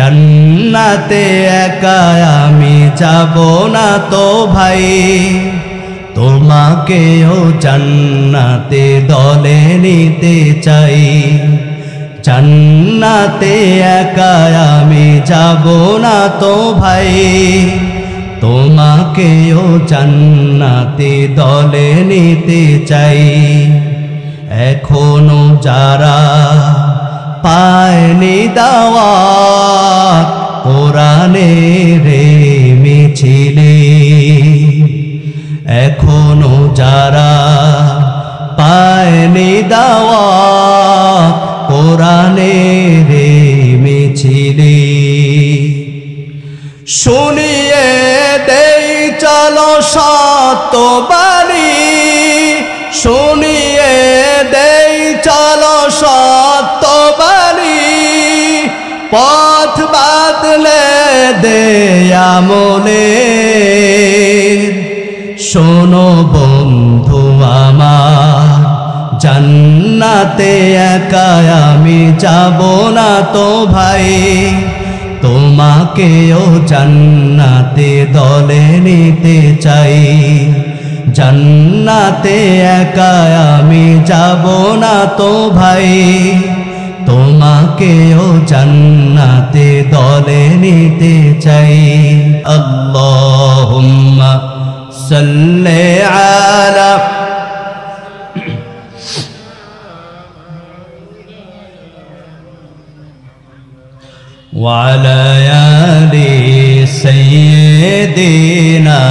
জান্নাতে একা আমি যাব না তো ভাই, তোমাকেও জান্নাতে দলে নিতে চাই। জান্নাতে একা আমি যাব না তো ভাই, তোমাকেও জান্নাতে দলে নিতে চাই। এখনো যারা পায়নি দাওয়াত কোরআনের মিছিলে, এখনো যারা পায়নি দাওয়াত কোরআনের মিছিলে, শুনিয়ে দেই চলো সত্যবাণী, শুনিয়ে দেই চলো সত্যবাণী, পথ বাদলে দে আমলে। শোনো বন্ধু আমার, জান্নাতে একা আমি যাব না তো ভাই, তোমাকেও জান্নাতে দলে নিতে চাই। জান্নাতে একা আমি যাব না তো ভাই, তোমাকেও জান্নাতে দলে নিতে চাই। আল্লাহুম্মা সাল্লি আলা وعلى آل سيدنا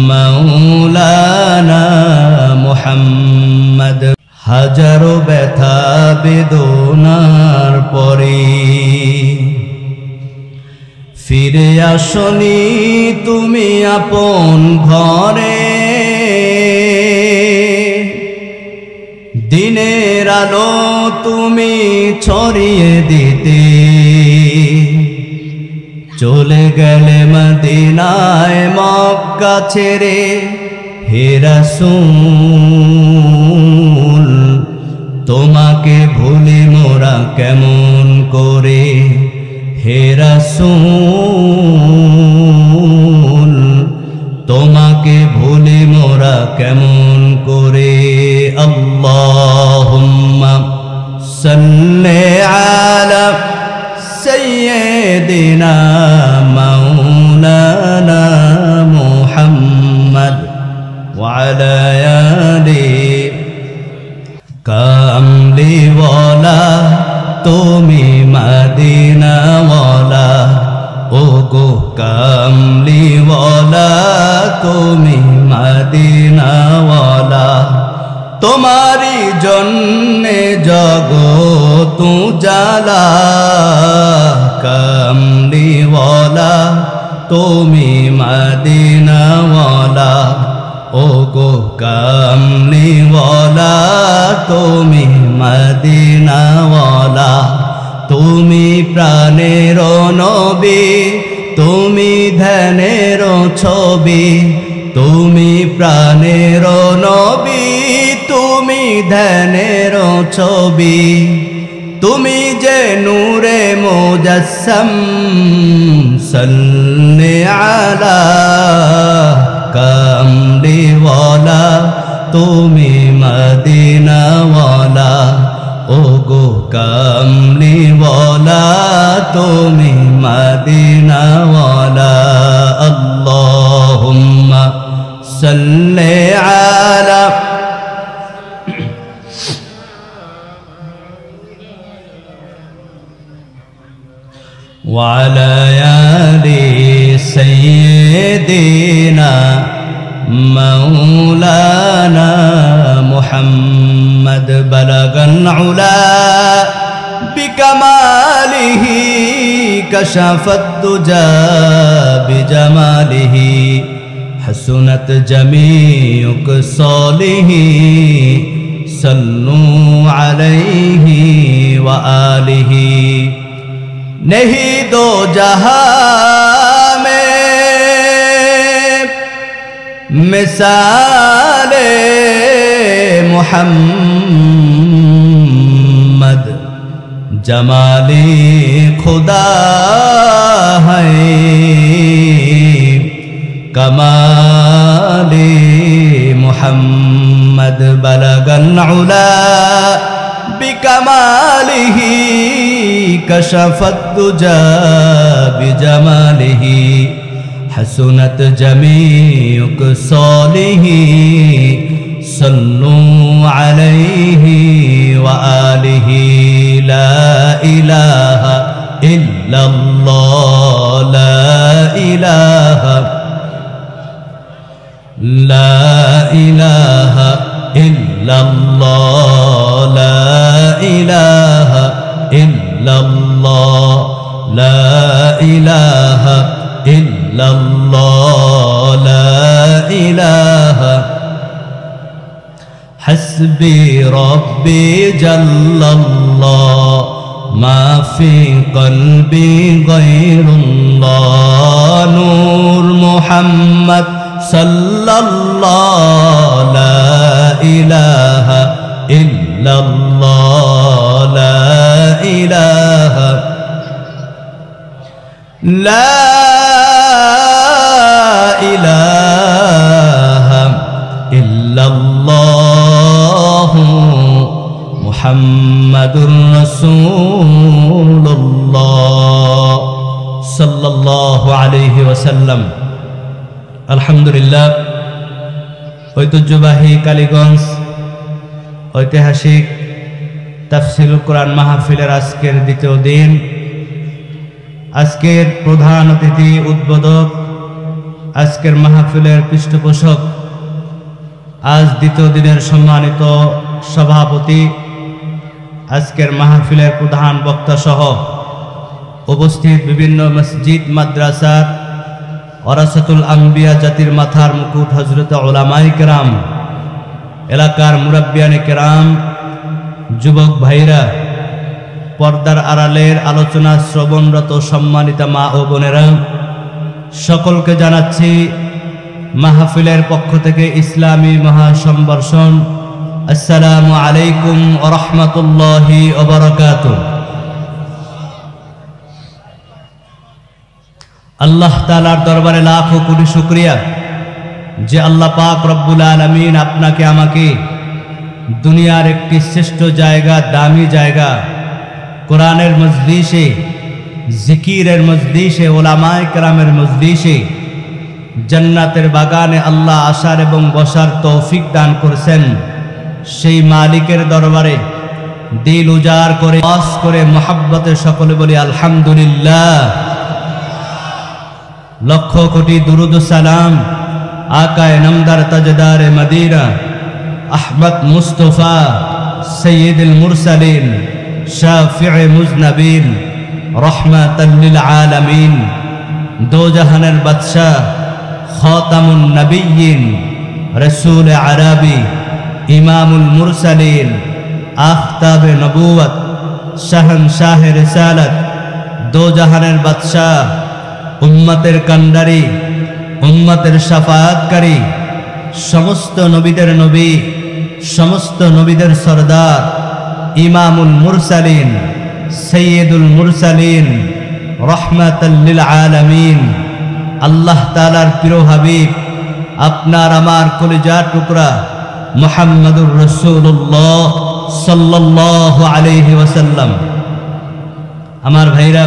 مولانا محمد। হাজারো ব্যথা বেদনার পরে ফিরে আসনি তুমি আপন ঘরে, দিনের আলো তুমি ছড়িয়ে দিতে চলে গেলে মদিনায় মক্কা ছেড়ে। হে রাসূল তোমাকে ভুলি মোরা কেমন করে, হে রাসূল তোমাকে ভুলি মোরা কেমন করে। আল্লাহুম্মা সাল্লি আলা সাইয়্যিদিনা মাওলানা মুহাম্মদ ওয়া আলা আলি কামলিওয়ালা, তুমি মদিনাওয়ালা, ও গো কামলিওয়ালা তুমি মদিনাওয়ালা। তোমারি জন্যে জগৎ উজালা, কামলিওয়ালা তুমি মদিনাওয়ালা, ও গো কামলিওয়ালা তুমি মদিনাওয়ালা। তুমি প্রাণের নবী, তুমি ধ্যানের ছবি, তুমি প্রাণের নবী, তুমি ধ্যানের ছবি। তুমি যে নূরে মুজাসসাম, সাল্লি আলা কামলিওয়ালা তুমি মদিনাওয়ালা, ও গো কামলিওয়ালা তুমি মদিনাওয়ালা। আল্লাহুম্মা সাল্লি আলা ওয়া আলা আলি সাইয়্যিদিনা مولانا محمد بلغ العلا بكماله كشف الدجى بجماله حسنت جميع خصاله صلوا عليه وآله नहीं दो जहां में मिसाले मुहम्मद, जमाले खुदा है कमाले मुहम्मद बलगल उला बिकमालिही कशफत दुजा बिजमालिही हसनत जमीउ क़सालिही सल्लु अलैहि व आलिही ला इलाहा इल्लल्लाह ला इलाहा इल्लल्लाह ला इलाहा इल्लल्लाह ला इलाहा इल्लल्लाह ला इलाहा हस्बी रब्बी जल्लल्लाह मा फी क़ल्बी गैरुल्लाह नूर मुहम्मद सल्लल्लाहु ला इलाहा इल्लल्लाह ला इलाहा ला इलाहा इल्लल्लाह मुहम्मदुर रसूलुल्लाह सल्लल्लाहु अलैहि वसल्लम। আলহামদুলিল্লাহ, ঐতিহ্যবাহী কালীগঞ্জ ঐতিহাসিক তাফসীরুল কোরআন মাহফিলের আজকের দ্বিতীয় দিন। আজকের প্রধান অতিথি উদ্বোধক, আজকের মাহফিলের পৃষ্ঠপোষক, আজ দ্বিতীয় দিনের সম্মানিত সভাপতি, আজকের মাহফিলের প্রধান বক্তা সহ উপস্থিত বিভিন্ন মসজিদ মাদ্রাসার ওয়ারাসাতুল আম্বিয়া জাতির মাথার মুকুট হযরত উলামায়ে কেরাম, এলাকার মুরাব্বিয়ানে কেরাম, যুবক ভাইরা, পর্দার আড়ালের আলোচনা শ্রবণরত সম্মানিত মা ও বোনেরা, সকলকে জানাচ্ছি মাহফিলের পক্ষ থেকে ইসলামী মহাসম্বর্ষণ। আসসালামু আলাইকুম ওয়া রাহমাতুল্লাহি ওয়া বারাকাতুহু। আল্লাহ তাআলার দরবারে লাখো কোটি শুকরিয়া যে আল্লাহ পাক রব্বুল আলামিন আপনাকে আমাকে দুনিয়ার একটি শ্রেষ্ঠ জায়গা, দামি জায়গা, কোরআনের মজলিসে, জিকিরের মজলিসে, উলামায়ে কেরামের মজলিসে, জান্নাতের বাগানে আল্লাহ আসার এবং বসার তৌফিক দান করেছেন। সেই মালিকের দরবারে দিল উজাড় করে ওয়াজ করে মুহাব্বতে সকলে বলি আলহামদুলিল্লাহ। লক্ষ কোটি দুরুদ ও সালাম আকায়ে নামদার তাজদারে মদিনা আহমদ মুস্তফা সৈয়দুল মুরসালিন শাফিঈ মুজনবিন রহমাতাল লিল আলামিন দো জাহানের বাদশাহ খাতামুন নবিয়্যিন রাসূল আরবি ইমামুল মুরসালিন আফতাবে নবুয়ত শাহনশাহে রিসালাত দো জাহানের বাদশাহ উম্মতের কান্ডারি উম্মতের শাফাআতকারী সমস্ত নবীদের নবী সমস্ত নবীদের সরদার ইমামুল মুরসালিন সৈয়দুল মুরসালিন রহমাতাল লিল আলামিন আল্লাহ তাআলার প্রিয় হাবিব আপনার আমার কলিজার টুকরা মুহাম্মদুর রাসূলুল্লাহ সাল্লাল্লাহু আলাইহি ওয়াসাল্লাম। আমার ভাইরা,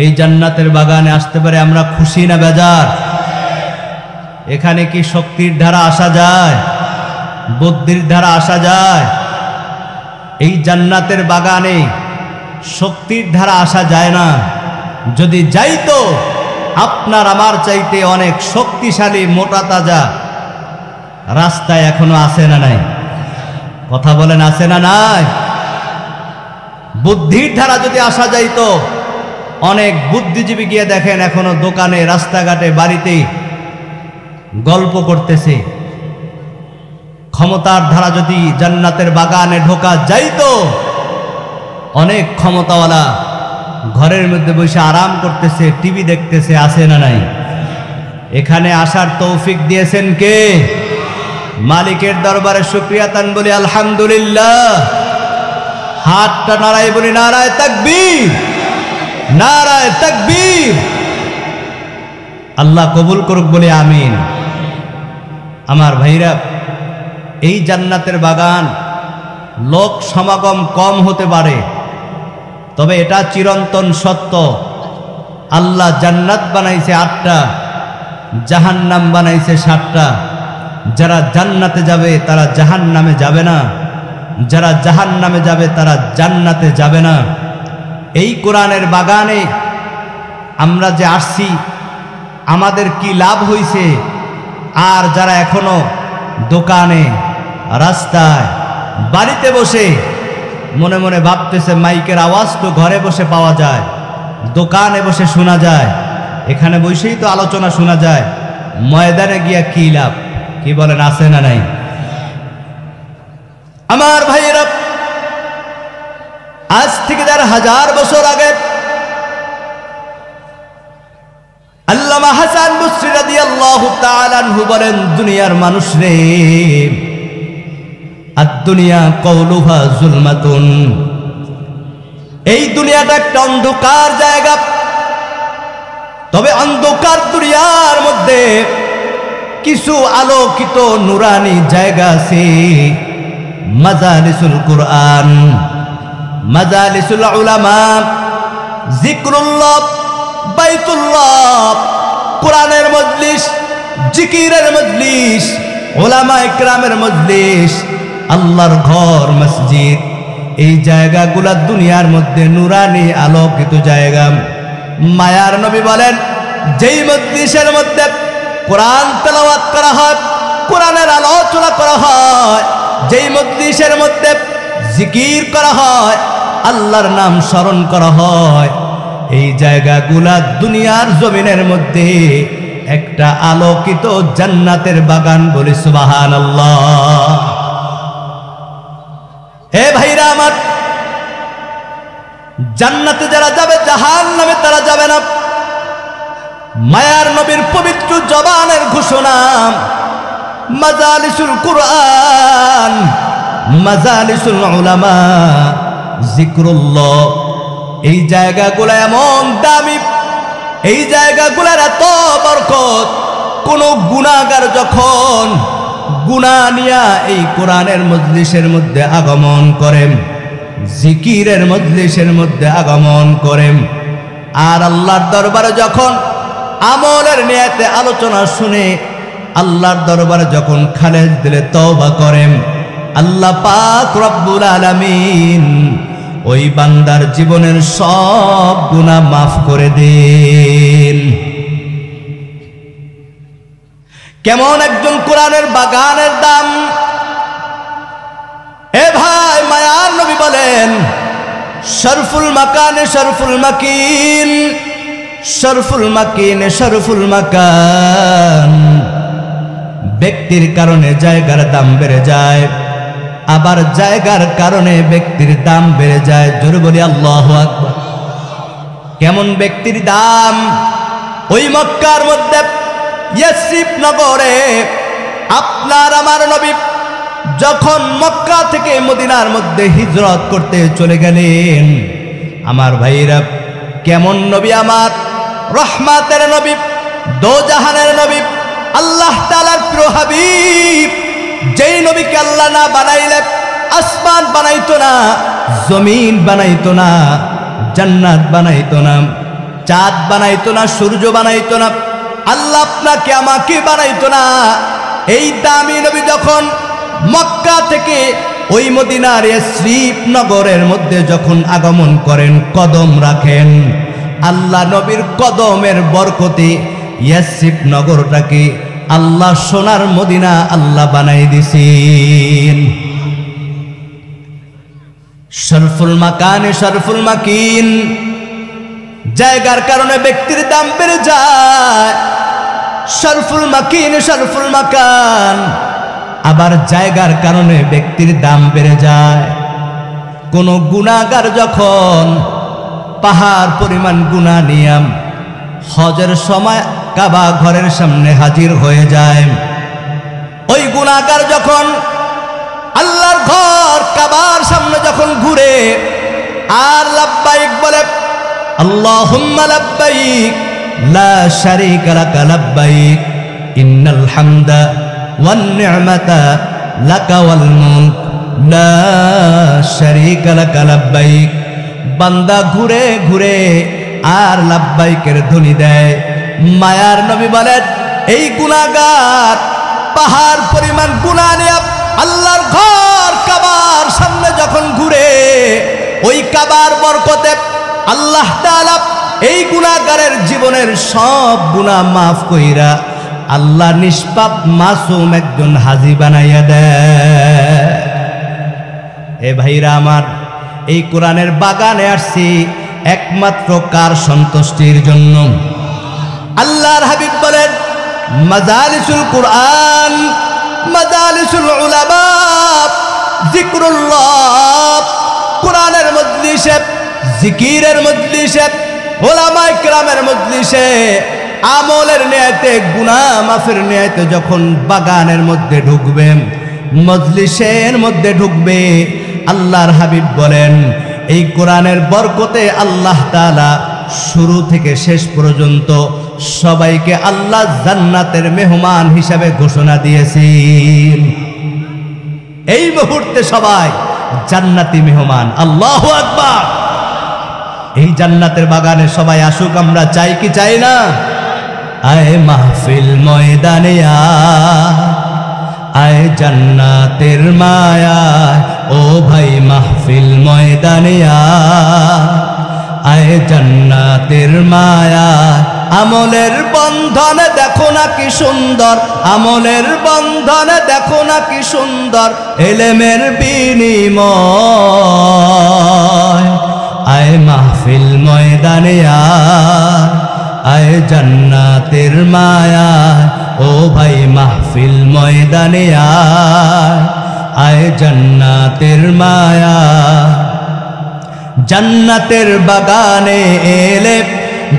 এই জান্নাতের বাগানে আসতে পারে আমরা খুশি না বেজার? এখানে কি শক্তির ধারা আসা যায়? বুদ্ধির ধারা আসা যায়? এই জান্নাতের বাগানে শক্তির ধারা আসা যায় না। যদি যাইতো আপনার আমার চাইতে অনেক শক্তিশালী মোটা তাজা রাস্তায় এখনো আছে না নাই? কথা বলেন, আছে না নাই? বুদ্ধির ধারা যদি আসা যাইতো, অনেক বুদ্ধিজীবী গিয়ে দেখেন এখনো দোকানে, রাস্তাঘাটে, বাড়িতে গল্প করতেছে। ক্ষমতার ধারা যদি জান্নাতের বাগানে ঢোকা যাইতো, অনেক ক্ষমতাওয়ালা ঘরের মধ্যে বসে আরাম করতেছে, টিভি দেখতেছে, আছে না নাই? এখানে আসার তৌফিক দিয়েছেন কে? মালিকের দরবারে শুকরিয়া তান বলি আলহামদুলিল্লাহ। হাতটা নারায় বলি নারায় তাকবীর, নারায় তাকবীর। আল্লাহ কবুল করুক বলে আমিন। আমার ভাইরা, এই জান্নাতের বাগান লোক সমাগম কম হতে পারে, তবে এটা চিরন্তন সত্য। আল্লাহ জান্নাত বানাইছে 8টা, জাহান্নাম বানাইছে 7টা। যারা জান্নাতে যাবে তারা জাহান্নামে যাবে না, যারা জাহান্নামে যাবে তারা জান্নাতে যাবে না। এই কোরআনের বাগানে আমরা যে আসছি, আমাদের কি লাভ হইছে? আর যারা এখনো দোকানে, রাস্তায়, বাড়িতে বসে মনে মনে ভাবতেছে মাইকের আওয়াজ তো ঘরে বসে পাওয়া যায়, দোকানে বসে শোনা যায়, এখানে বসেই তো আলোচনা শোনা যায়, ময়দানে গিয়া কি লাভ? কি বলেন, আছে না নাই? আমার ভাইয়েরা, আজ থেকে 1000 বছর আগে আল্লামা হাসান বসরি রাদিয়াল্লাহু তাআলা আনহু বলেন, দুনিয়ার মানুষ রে, আদ-দুনিয়া কওলুহা যুলমাতুন, এই দুনিয়াটা একটা অন্ধকার জায়গা। তবে অন্ধকার দুনিয়ার মধ্যে কিছু আলোকিত নুরানি জায়গা আছে। মাজালিসুল কুরআন, মাজালিসুল উলামা, জিক্রুল্লাহ, বাইতুল্লাহ, কোরআনের মজলিস, জিকিরের মজলিস, উলামা ইকরামের মজলিস, আল্লাহর ঘর, মসজিদ, এই জায়গাগুলা দুনিয়ার মধ্যে নুরানি আলোকিত জায়গা। মায়ার নবী বলেন, যেই মজলিসের মধ্যে কোরআন তেলাওয়াত করা হয়, কোরআনের আলোচনা করা হয়, যেই মজলিসের মধ্যে জিকির করা হয়, আল্লাহর নাম স্মরণ করা হয়, এই জায়গাগুলা দুনিয়ার জমিনের মধ্যে একটা আলোকিত জান্নাতের বাগান। বলি সুবহানাল্লাহ। হে ভাইরা আমার, জান্নাতে যারা যাবে, জাহান্নামে তারা যাবে না। মায়ার নবীর পবিত্র জবানের ঘোষণা, মাজালিসুল কুরআন, মাজালিসুল উলামা, জিক্রুল্লাহ, এই জায়গাগুলো এমন দামি, এই জায়গাগুলোর এত বরকত। কোন গুনাহগার যখন গুনাহ নিয়া এই কোরআনের মজলিসের মধ্যে আগমন করেন, জিকিরের মজলিসের মধ্যে আগমন করেন, আর আল্লাহর দরবারে যখন আমলের নিয়তে আলোচনা শুনে, আল্লাহর দরবারে যখন খালেজ দিলে তওবা করেন, আল্লাহ পাক রব্বুল আলামিন ওই বান্দার জীবনের সব গুনাহ মাফ করে দেন। কেমন একজন কোরআনের বাগানের দাম! এ ভাই, মায়ার নবী বলেন, শরফুল মাকানে শরফুল মাকিন, শরফুল মাকিনে শরফুল মাকান। ব্যক্তির কারণে জায়গার দাম বেড়ে যায়, আবার জায়গার কারণে ব্যক্তির দাম বেড়ে যায়। জোরে বলি আল্লাহু আকবার। কেমন ব্যক্তির দাম! ওই মক্কার মধ্যে ইয়াসরিব নগরে আপনার আমার নবী যখন মক্কা থেকে মদিনার মধ্যে হিজরত করতে চলে গেলেন, আমার ভাইরা, কেমন নবী আমার! রহমাতের নবী, দোজাহানের নবী, আল্লাহ তাআলার প্রিয় হাবিব, যেই নবীকে আল্লাহ না বানাইলে আসমান বানাইতো না, জমিন বানাইতো না, জান্নাত বানাইতো না, চাঁদ বানাইতো না, সূর্য বানাইতো না, আল্লাহ আপনাকে আমাকে বানাইতো না। এই দামি নবী যখন মক্কা থেকে ওই মদিনার ইয়াসরিব নগরের মধ্যে যখন আগমন করেন, কদম রাখেন, আল্লাহ নবীর কদমের বরকতে ইয়াসরিব নগরটাকে আল্লাহ সোনার মদিনা আল্লাহ বানাই দিছেন। শরফুল মাকানে শরফুল মাকিন, জায়গার কারণে ব্যক্তির দাম বেড়ে যায়। শরফুল মাকিন শরফুল মাকান, আবার জায়গার কারণে ব্যক্তির দাম বেড়ে যায়। কোন গুনাহগার যখন পাহাড় পরিমাণ গুনাহ নিয়ে হজের সময় কাবা ঘরের সামনে হাজির হয়ে যায়, ওই গুনাহগার যখন আল্লাহর ঘর কাবার সামনে যখন ঘুরে আর লাব্বাইক বলে, আল্লাহুম্মা লাব্বাইক লা শারীকা লাকা লাব্বাইক ইন্নাল হামদা ওয়ান নি'মাতা লাকা ওয়াল মুলক লা শারীকা লাকা লাব্বাইক। বান্দা ঘুরে ঘুরে আর লাব্বাইকের ধ্বনি দেয়। মায়ার নবী বলেন, এই গুনাহগার পাহাড় পরিমাণ গুনাহ নিয়ে আল্লাহর ঘর কাবার সামনে যখন ঘুরে, ওই কাবার বরকতে আল্লাহ তাআলা এই গুনাহগারের জীবনের সব গুনাহ মাফ কইরা আল্লাহ নিষ্পাপ মাসুম একজন হাজী বানাইয়া দেয়। এ ভাইরা আমার, এই কোরআনের বাগানে আসছি একমাত্র কার সন্তুষ্টির জন্য? আল্লাহর হাবিব বলেন, মাজালিসুল কুরআন মাজালিসুল উলামা, যিকরুল্লাহ, কোরআনের মজলিসে, জিকিরের মজলিসে, উলামায়ে কেরামের মজলিসে, আমলের নিয়তে, গুনাহ মাফের নিয়তে যখন বাগানের মধ্যে ঢুকবে, মজলিসের মধ্যে ঢুকবে, আল্লাহর হাবিব বলেন এই কোরআনের বরকতে আল্লাহ তাআলা শুরু থেকে শেষ পর্যন্ত সবাইকে আল্লাহ জান্নাতের মেহমান হিসাবে ঘোষণা দিয়েছেন। এই মুহূর্তে সবাই জান্নাতি মেহমান। আল্লাহু আকবার। এই জান্নাতের বাগানে সবাই আসুক, আমরা চাই কি চাই না? আয় মাহফিল ময়দানে আয় জান্নাতের মায়া, ও ভাই মাহফিল ময়দানে আয় জান্নাতের মায়া। আমলের বন্ধন দেখো না কি সুন্দর, আমলের বন্ধন দেখো না কি সুন্দর, ইলমের বিনিময়। আয় মাহফিল ময়দানে আয় জান্নাতের মায়া, ও ভাই মাহফিল ময়দানে আয় জান্নাতের মায়া। জান্নাতের বাগানে এলে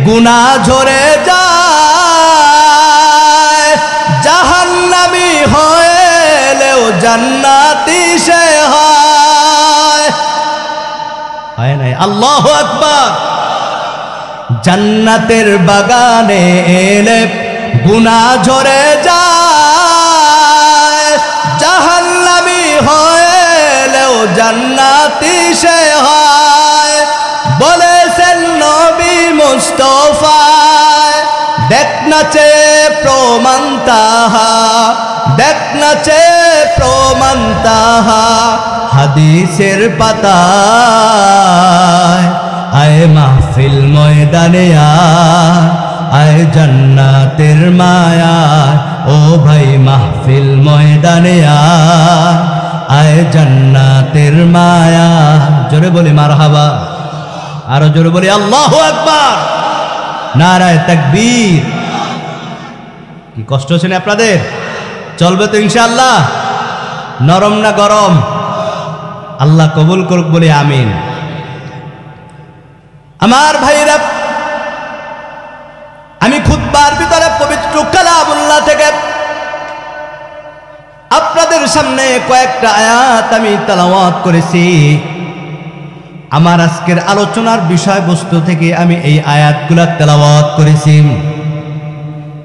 গুনাহ ঝরে যায়, জাহান্নামী হয়েলেও জান্নাতি সে হয়। হয় নাই? আল্লাহু আকবার। জান্নাতের বাগানে এলে গুনাহ ঝরে যায়, জাহান্নামী হয়েলেও জান্নাতি সে হয়। বলেছেন নবী মুস্তাফা, দেখ না চেয়ে প্রমাণ তাহা, দেখ না চেয়ে প্রমাণ তাহা, হাদিসের পাতায়। আয় মাহফিল ময়দানে আয় জান্নাতের মায়া, ও ভাই মাহফিল ময়দানে আয় জান্নাতের মায়া। জোরে বলি মারহাবা, আরো জোরে বলি আল্লাহু আকবার, নারায়ে তাকবীর। কি কষ্ট হচ্ছে না আপনাদের? চলবে তো ইনশাআল্লাহ? নরম না গরম? আল্লাহ কবুল করুক বলি আমিন। আমার ভাইরা, আমি খুতবার ভিতরে পবিত্র কালামুল্লাহ থেকে আপনাদের সামনে কয়েকটা আয়াত আমি তেলাওয়াত করেছি। আমার আজকের আলোচনার বিষয়বস্তু থেকে আমি এই আয়াতগুলা তেলাওয়াত করেছি।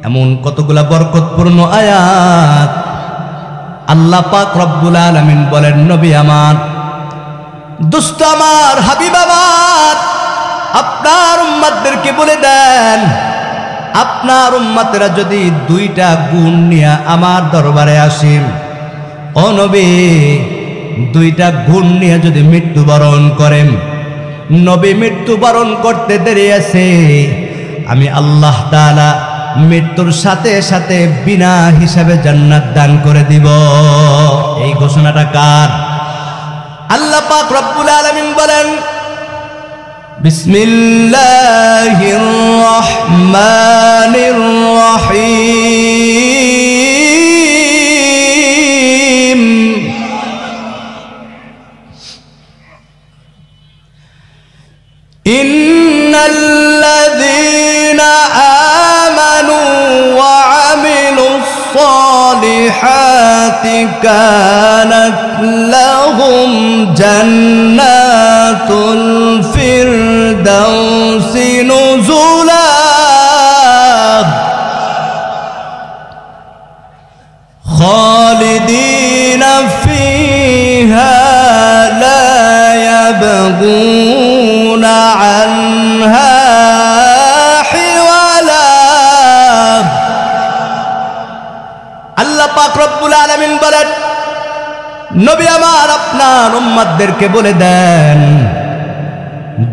এমন কতগুলা বরকতপূর্ণ আয়াত। আল্লাহ পাক রব্বুল আলামিন বলেন, নবী আমার, দোস্ত আমার, হাবিব আমার, আপনার উম্মতদেরকে বলে দেন, আপনার উম্মতেরা যদি দুইটা গুণ নিয়ে আমার দরবারে আসেন, ও নবী, দুইটা গুণ নিয়ে যদি মৃত্যুবরণ করেন, নবী মৃত্যুবরণ করতে দেরি আছে, আমি আল্লাহ তাআলা মৃত্যুর সাথে সাথে বিনা হিসাবে জান্নাত দান করে দিব। এই ঘোষণাটা কার? আল্লাহ পাক রব্বুল আলামিন বলেন, বিসমিল্লাহির রহমানির রহিম। ইন্নাল্লাযীনা আমানু ওয়া আমিলুস الصالحات كانت لهم جنات الفردوس نزلا خالدين فيها لا يبغون عنها حولا আল্লাহ পাক রব্বুল আলামিন বলেন, নবী আমার আপনার উম্মতদেরকে বলে দেন,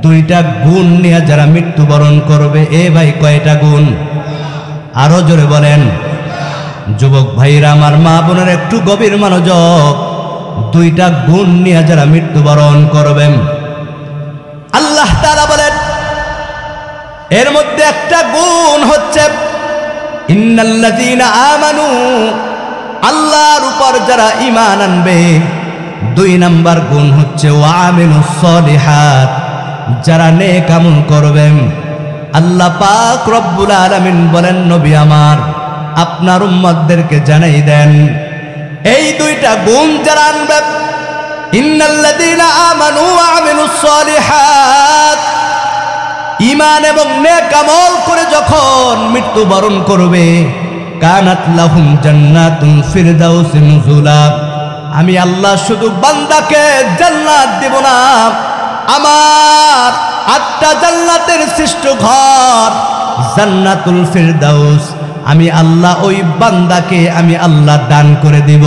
দুইটা গুণ নিয়ে যারা মৃত্যুবরণ করবে। এ ভাই, কয়টা গুণ? আরো জোরে বলেন। যুবক ভাইরা আমার, মা বোনের একটু গভীর মনোযোগ। দুইটা গুণ নিয়ে যারা মৃত্যুবরণ করবেন, আল্লাহ তাআলা বলেন, এর মধ্যে একটা গুণ হচ্ছে ইন্নাল্লাযীনা আমানু, আল্লাহর উপর যারা ঈমান আনবে। দুই নাম্বার গুণ হচ্ছে ওয়া আমিলুস সলিহাত, যারা নেক আমল করবেন। আল্লাহ পাক রব্বুল আলামিন বলেন, নবী আমার আপনার উম্মতদেরকে জানাই দেন, এই দুইটা গুণ যারা আনবে, ইন্নাল্লাযীনা আমানু ওয়া আমিলুস সলিহাত, ঈমান এবং নেক আমল করে যখন মৃত্যুবরণ করবে, কানাত লাহুম জান্নাতুল ফিরদাউস নুজুলা, আমি আল্লাহ শুধু বান্দাকে জান্নাত দেব না, আমার 8টা জান্নাতের শ্রেষ্ঠ ঘর জান্নাতুল ফিরদাউস আমি আল্লাহ ওই বান্দাকে আমি আল্লাহ দান করে দিব।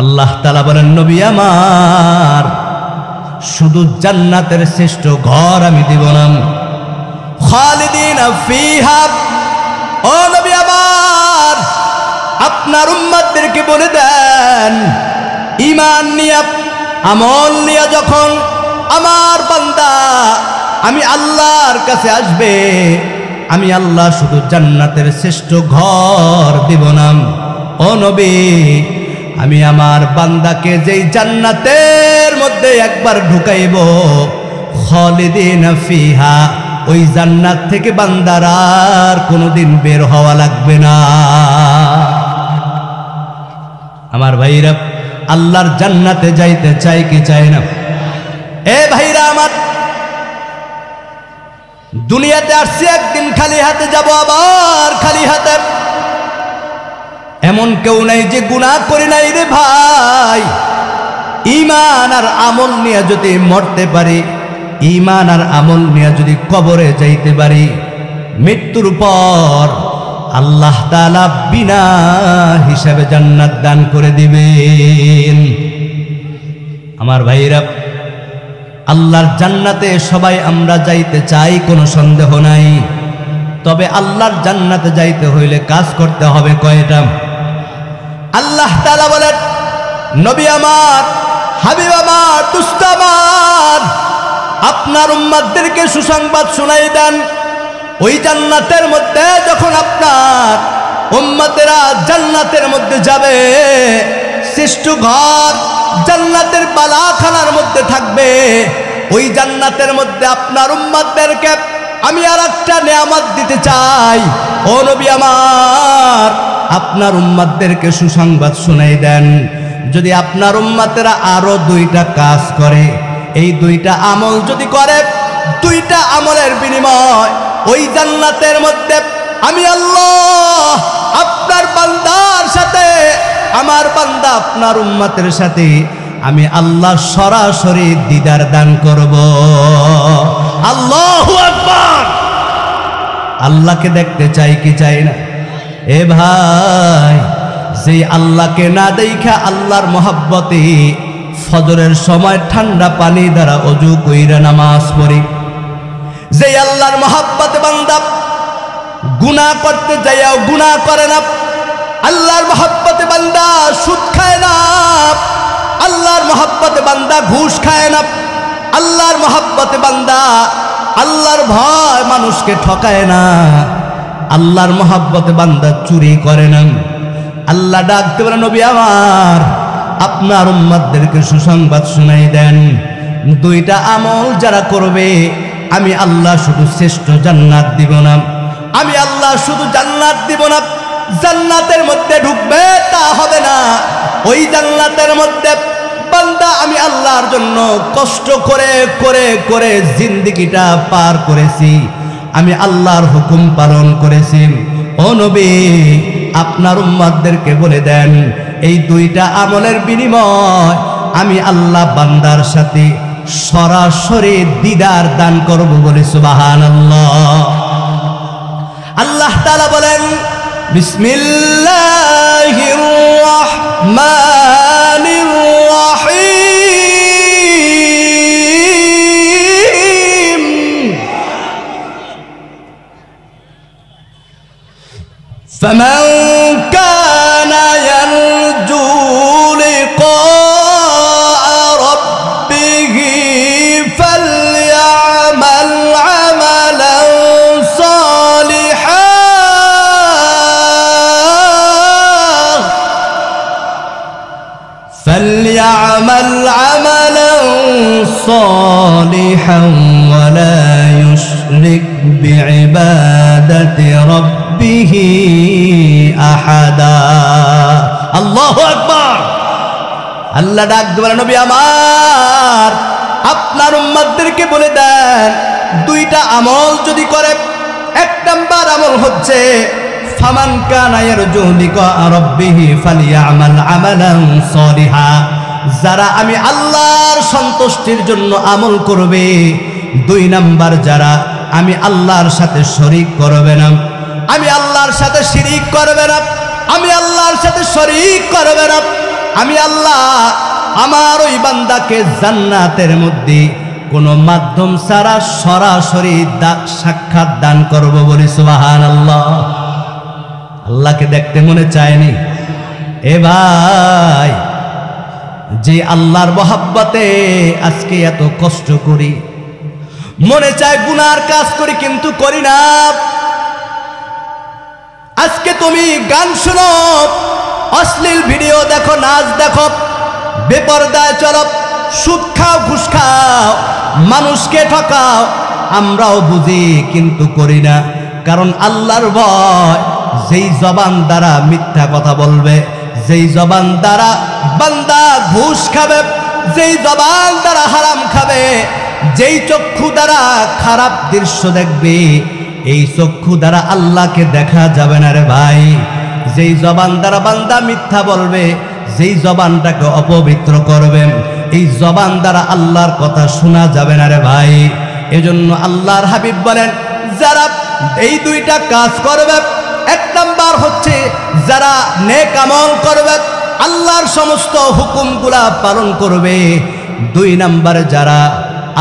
আল্লাহ তাআলা বলেন, নবী আমার শুধু জান্নাতের শ্রেষ্ঠ ঘর আমি দিব না, খালিদিনা ফিহা, ও নবী আমার আপনার উম্মতদেরকে বলে দেন, ঈমান নিয়ে আমল নিয়ে যখন আমার বান্দা আমি আল্লাহর কাছে আসবে, আমি আল্লাহ শুধু জান্নাতের শ্রেষ্ঠ ঘর দিব না, ও নবী আমি আমার বান্দাকে যেই জান্নাতের মধ্যে একবার ঢুকাইব, খালিদিনা ফিহা, ওই জান্নাত থেকে বান্দার আর কোনোদিন বের হওয়া লাগবে না। আমার ভাইরা, আল্লাহর জান্নাতে যাইতে চাই কি চাই না? এ ভাইরা আমার, দুনিয়াতে আসছি একদিন খালি হাতে যাব, আবার খালি হাতে। এমন কেউ নাই যে গুনাহ করি নাই রে ভাই। ঈমান আর আমল নিয়ে যদি মরতে পারি, ঈমান আর আমল নিয়ে যদি কবরে যাইতে পারি, মৃত্যুর পর আল্লাহ তাআলা বিনা হিসাবে জান্নাত দান করে দিবেন। আমার ভাইরা, আল্লাহর জান্নাতে সবাই আমরা যাইতে চাই, কোনো সন্দেহ নাই। তবে আল্লাহর জান্নাতে যাইতে হইলে কাজ করতে হবে কয়টা? আল্লাহ তাআলা বলেন, নবী আমার, হাবিব আমার, দুস্ত আমার, আপনার উম্মতদেরকে সুসংবাদ শুনাই দেন, ওই জান্নাতের মধ্যে যখন আপনার উম্মতেরা জান্নাতের মধ্যে যাবে, শ্রেষ্ঠ ঘর জান্নাতের বালাখানার মধ্যে থাকবে, ওই জান্নাতের মধ্যে আপনার উম্মতদেরকে আমি আর একটা নেয়ামত দিতে চাই। ও নবী আমার, আপনার উম্মতদেরকে সুসংবাদ শুনাই দেন, যদি আপনার উম্মতেরা আরো দুইটা কাজ করে, এই দুইটা আমল যদি করে, দুইটা আমলের বিনিময় ওই জান্নাতের মধ্যে আমি আল্লাহ আপনার বান্দার সাথে, আমার বান্দা আপনার উম্মতের সাথে আমি আল্লাহ সরাসরি দিদার দান করব। আল্লাহু আকবার। আল্লাহকে দেখতে চাই কি চাই না? এ ভাই, যেই আল্লাহকে না দেখা আল্লাহর মহব্বতে ফজরের সময় ঠান্ডা পানি দ্বারা অজু কইরা নামাজ পড়ি, যেই আল্লাহর মহব্বতে বান্দা গুনাহ করতে যাইয়াও গুনাহ করে না, আল্লাহর মহব্বতে বান্দা সুদ খায় না, আল্লাহর মহব্বতে বান্দা ঘুষ খায় না, আল্লাহর মহব্বতে বান্দা আল্লাহর ভয় মানুষকে ঠকায় না, আল্লাহর মহব্বতে বান্দা চুরি করে না। আল্লাহ ডাকতে বলে, নবী আমার, আপনার উম্মতদেরকে সুসংবাদ শুনাই দেন, দুইটা আমল যারা করবে, আমি আল্লাহ শুধু শ্রেষ্ঠ জান্নাত দিব না, আমি আল্লাহ শুধু জান্নাত দিব না, জান্নাতের মধ্যে ঢুকবে তা হবে না। ওই জান্নাতের মধ্যে বান্দা আমি আল্লাহর জন্য কষ্ট করে করে করে জিন্দেগিটা পার করেছি, আমি আল্লাহর হুকুম পালন করেছি। ও নবী, আপনার উম্মতদেরকে বলে দেন, এই দুইটা আমলের বিনিময় আমি আল্লাহ বান্দার সাথে সরাসরি দিদার দান করব বলে সুবহানাল্লাহ। আল্লাহ তাআলা বলেন, বিসমিল্লাহির রাহমানির রাহিম। ফামান কানা ইয়ারজু লিকাআ রাব্বিহি ফালইআমাল আমালান সালিহান فليعمل عملا صالحا ولا يشرك بعبادة ربه أحدا। الله أكبر। আল্লাহ ডাক দিয়ে নবী আমার, আপনার উম্মতদেরকে বলে দেন, দুইটা আমল যদি করে, এক নাম্বার আমল হচ্ছে ফামান কানা ইয়ারজু লিকাআ রাব্বিহি ফালইআমাল আমালান সালিহা, যারা আমি আল্লাহর সন্তুষ্টির জন্য আমল করবে। দুই নাম্বার, যারা আমি আল্লাহর সাথে শরীক করবে না, আমি আল্লাহর সাথে শিরিক করবে না, আমি আল্লাহর সাথে শরীক করবে না, আমি আল্লাহ আমার ওই বান্দাকে জান্নাতের মধ্যে কোনো মাধ্যম ছাড়া সরাসরি সাক্ষাৎ দান করব বলি সুবহানাল্লাহ। আল্লাহকে দেখতে মনে চায়নি? এ ভাই, যে আল্লাহর মহব্বতে আজকে এত কষ্ট করি, মনে চায় গুনার কাজ করি কিন্তু করি না। আজকে তুমি গান শোনো, অশ্লীল ভিডিও দেখো, নাচ দেখো, বেপরদায় চলো, সুদ খাও, ঘুষ খাও, মানুষকে ঠকাও, আমরাও বুঝি কিন্তু করি না। কারণ আল্লাহর ভয়। যেই জবান দ্বারা মিথ্যা কথা বলবে, যেই জবান দ্বারা বান্দা ঘুষ খাবে, যেই জবান দ্বারা হারাম খাবে, যেই চক্ষু দ্বারা খারাপ দৃশ্য দেখবে, এই চক্ষু দ্বারা আল্লাহকে দেখা যাবে না রে ভাই। যেই জবান দ্বারা বান্দা মিথ্যা বলবে, যেই জবানটাকে অপবিত্র করবে, এই জবান দ্বারা আল্লাহর কথা শোনা যাবে না রে ভাই। এজন্য আল্লাহর হাবিব বলেন, যারা এই দুইটা কাজ করবে, এক নাম্বার হচ্ছে যারা নেক আমল করবে, আল্লাহর সমস্ত হুকুমগুলা পালন করবে। দুই নাম্বারে যারা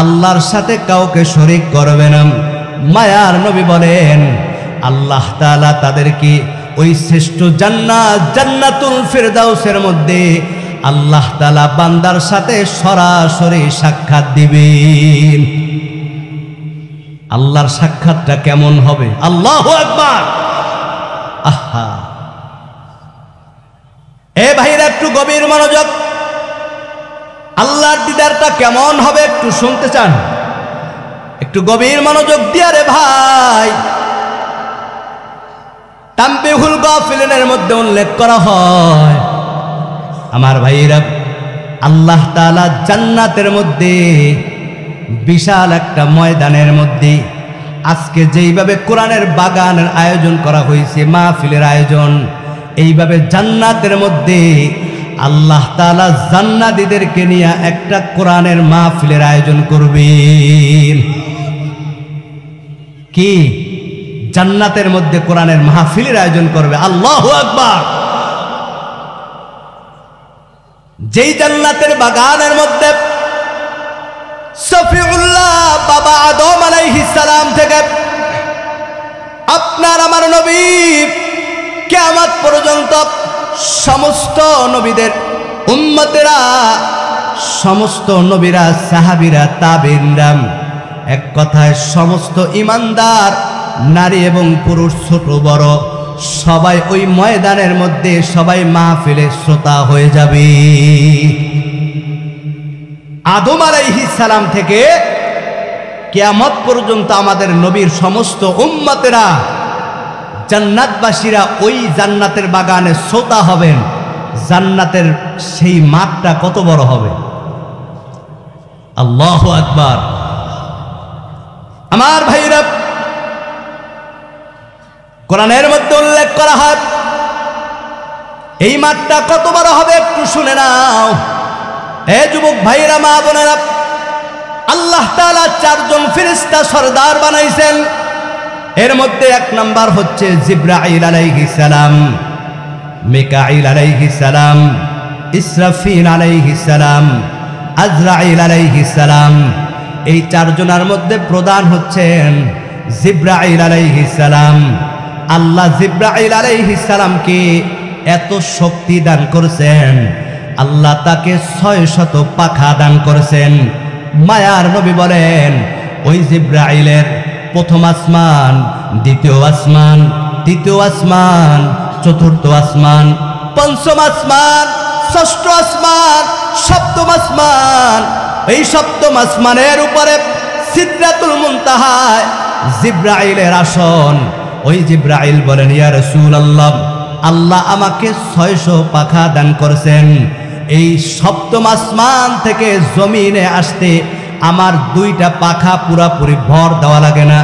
আল্লাহর সাথে কাউকে শরীক করবে না। মায়ার নবী বলেন, আল্লাহ তাআলা তাদেরকে ওই শ্রেষ্ঠ জান্নাত, জান্নাতুল ফিরদাউসের মধ্যে আল্লাহ তাআলা বান্দার সাথে সরাসরি সাক্ষাৎ দিবেন। আল্লাহর সাক্ষাৎটা কেমন হবে? আল্লাহু আকবার। আহা, এ ভাইরা একটু গভীর মনোযোগ। আল্লাহর দিদারটা কেমন হবে একটু শুনতে চান? একটু গভীর মনোযোগ দিয়া রে ভাই। তানবীহুল গাফিলিনের মধ্যে উল্লেখ করা হয়, আমার ভাইরা, আল্লাহ তাআলা জান্নাতের মধ্যে বিশাল একটা ময়দানের মধ্যে আজকে যেইভাবে কোরআনের বাগানের আয়োজন করা হয়েছে, মাহফিলের আয়োজন, এইভাবে জান্নাতের মধ্যে আল্লাহ তাআলা জান্নাতীদেরকে নিয়ে একটা কোরআনের মাহফিলের আয়োজন করবেন। কি? জান্নাতের মধ্যে কোরআনের মাহফিলের আয়োজন করবে। আল্লাহু আকবার। যেই জান্নাতের বাগানের মধ্যে সফিউল্লাহ বাবা আদম আলাইহিস সালাম থেকে আপনার আমার নবী কিয়ামত পর্যন্ত সমস্ত নবীদের উম্মতেরা, সমস্ত নবীরা, সাহাবীরা, তাবেঈনরা, এক কথায় সমস্ত ঈমানদার নারী এবং পুরুষ, ছোট বড়, সবাই ওই ময়দানের মধ্যে সবাই মাহফিলে শ্রোতা হয়ে যাবে। আদম আলাইহিস সালাম থেকে কিয়ামত পর্যন্ত আমাদের নবীর সমস্ত উম্মতেরা জান্নাতবাসীরা ওই জান্নাতের বাগানে শ্রোতা হবেন, জান্নাতের সেই মাঠটা কত বড় হবে। আল্লাহু আকবার। আমার ভাইরা, কোরআনের মধ্যে উল্লেখ করা হয় এই মাঠটা কত বড় হবে একটু শুনে নাও। এ যুবক ভাইরা, মা বোনেরা, আল্লাহ তাআলা 4 জন ফেরেশতা সরদার বানাইছেন। এর মধ্যে 1 নাম্বার হচ্ছে জিবরাইল আলাইহিস সালাম, মিকাইল আলাইহিস সালাম, ইসরাফিল আলাইহিস সালাম, আজরাইল আলাইহিস সালাম। এই 4 জনের মধ্যে প্রধান হচ্ছেন জিবরাইল আলাইহিস সালাম। আল্লাহ জিবরাইল আলাইহিস সালামকে এত শক্তি দান করেছেন, আল্লাহ তাকে 600 পাখা দান করেছেন। মায়ার নবী বলেন, ওই জিবরাইলের প্রথম আসমান, দ্বিতীয় আসমান, তৃতীয় আসমান, চতুর্থ আসমান, পঞ্চম আসমান, ষষ্ঠ আসমান, সপ্তম আসমান। এই সপ্তম আসমানের উপরে সিদরাতুল মুনতাহায় জিবরাইলের আসন। ওই জিবরাইল বলেন, ইয়া রাসূলুল্লাহ, আল্লাহ আমাকে 600 পাখা দান করেছেন। এই সপ্তম আসমান থেকে জমিনে আসতে আমার 2টা পাখা পুরাপুরি ভর দেওয়া লাগে না,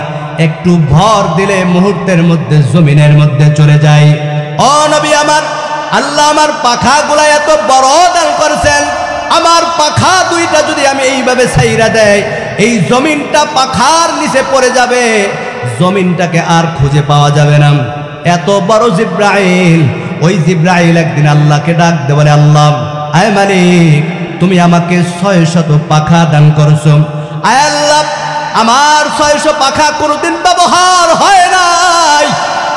একটু ভর দিলে মুহূর্তের মধ্যে জমিনের মধ্যে চলে যায়। ও নবী আমার, আল্লাহ আমার পাখাগুলা এত বড় দান করেছেন, আমার পাখা 2টা যদি আমি এইভাবে ছাইরা দেয়, এই জমিনটা পাখার নিচে পড়ে যাবে, জমিনটাকে আর খুঁজে পাওয়া যাবে না। এত বড় জিবরাইল। ওই জিবরাইল একদিন আল্লাহকে ডাক দে, বলে, আল্লাহ, আয় মালিক, তুমি আমাকে 600 পাখা দান করেছো। আয় আল্লাহ, আমার 600 পাখা কোনোদিন ব্যবহার হয় নাই।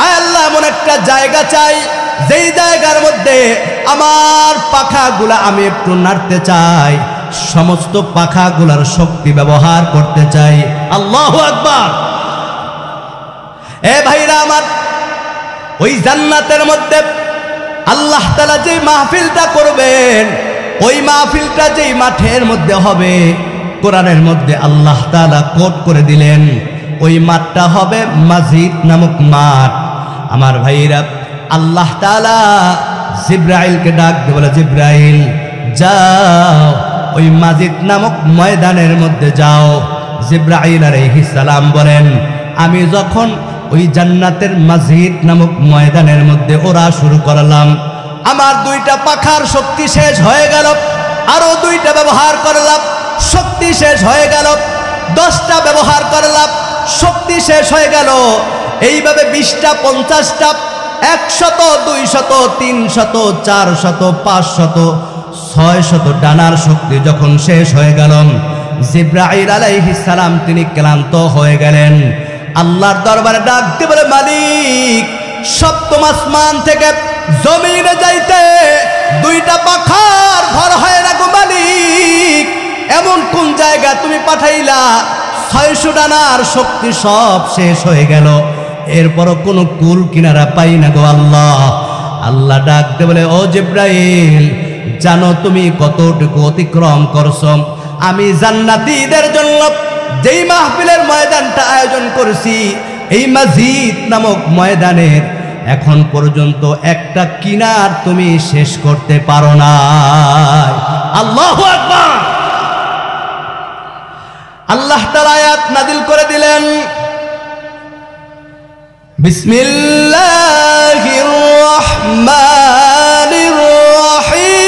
আয় আল্লাহ, এমন একটা জায়গা চাই যেই জায়গার মধ্যে আমার পাখাগুলা আমি একটু নাড়তে চাই, সমস্ত পাখাগুলার শক্তি ব্যবহার করতে চাই। আল্লাহু আকবার। এ ভাইরা আমার, ওই জান্নাতের মধ্যে আল্লাহ তাআলা যে মাহফিলটা করবেন, ওই মাহফিলটা যেই মাঠের মধ্যে হবে, কোরআনের মধ্যে আল্লাহ তাআলা কোট করে দিলেন, ওই মাঠটা হবে মাজিদ নামক মাঠ। আমার ভাইরা, আল্লাহ তাআলা জিবরাইলকে ডাক দিয়ে বলে, জিবরাইল, যাও ওই মাজিদ নামক ময়দানের মধ্যে যাও। জিবরাইল আলাইহিস সালাম বলেন, আমি যখন ওই জান্নাতের মাজিদ নামক ময়দানের মধ্যে ওরা শুরু করলাম, আমার 2টা পাখার শক্তি শেষ হয়ে গেল, আরো 2টা ব্যবহার করলাম, শক্তি শেষ হয়ে গেল, 10টা ব্যবহার করলাম, শক্তি শেষ হয়ে গেল। এইভাবে 20টা, 50টা, 100, 200, 300, 400, 500, 600 ডানার শক্তি যখন শেষ হয়ে গেল, জিবরাইল আলাইহিস সালাম তিনি ক্লান্ত হয়ে গেলেন। আল্লাহর দরবারে ডাক দিয়ে বলে, মালিক, সপ্তম আসমান থেকে জমিনে যাইতে 2টা পাখার ভর হয় না গো মালিক। এমন কোন জায়গা তুমি পাঠাইলা 600 ডানার শক্তি সব শেষ হয়ে গেল, এরপরও কোনো কুল কিনারা পাই না গো আল্লাহ। আল্লাহ ডাক দিয়ে বলে, ও জিবরাইল, জানো তুমি কতটুকু অতিক্রম করছো? আমি জান্নাতীদের জন্য যেই মাহফিলের ময়দানটা আয়োজন করেছি, এই মাজিদ নামক ময়দানের এখন পর্যন্ত একটা কিনার তুমি শেষ করতে পারো না। আল্লাহু আকবার। আল্লাহ তাআলা আয়াত নাযিল করে দিলেন, বিসমিল্লাহির রহমানির রহিম,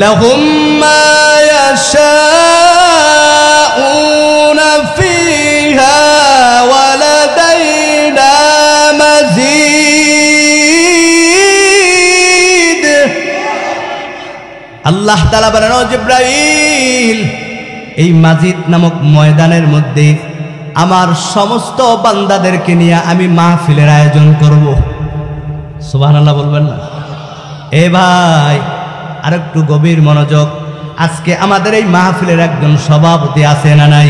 লাহুম মা ইয়াশাউনা ফিহা ওয়া লাদাইনা মাযীদ। আল্লাহ তাআলা বলেন, ও জিবরাইল, এই মাজিদ নামক ময়দানের মধ্যে আমার সমস্ত বান্দাদেরকে নিয়ে আমি মাহফিলের আয়োজন করব। সুবহানাল্লাহ বলবেন না? এ ভাই, আরেকটু গভীর মনোযোগ। আজকে আমাদের এই মাহফিলের একজন সভাপতি আছে না নাই?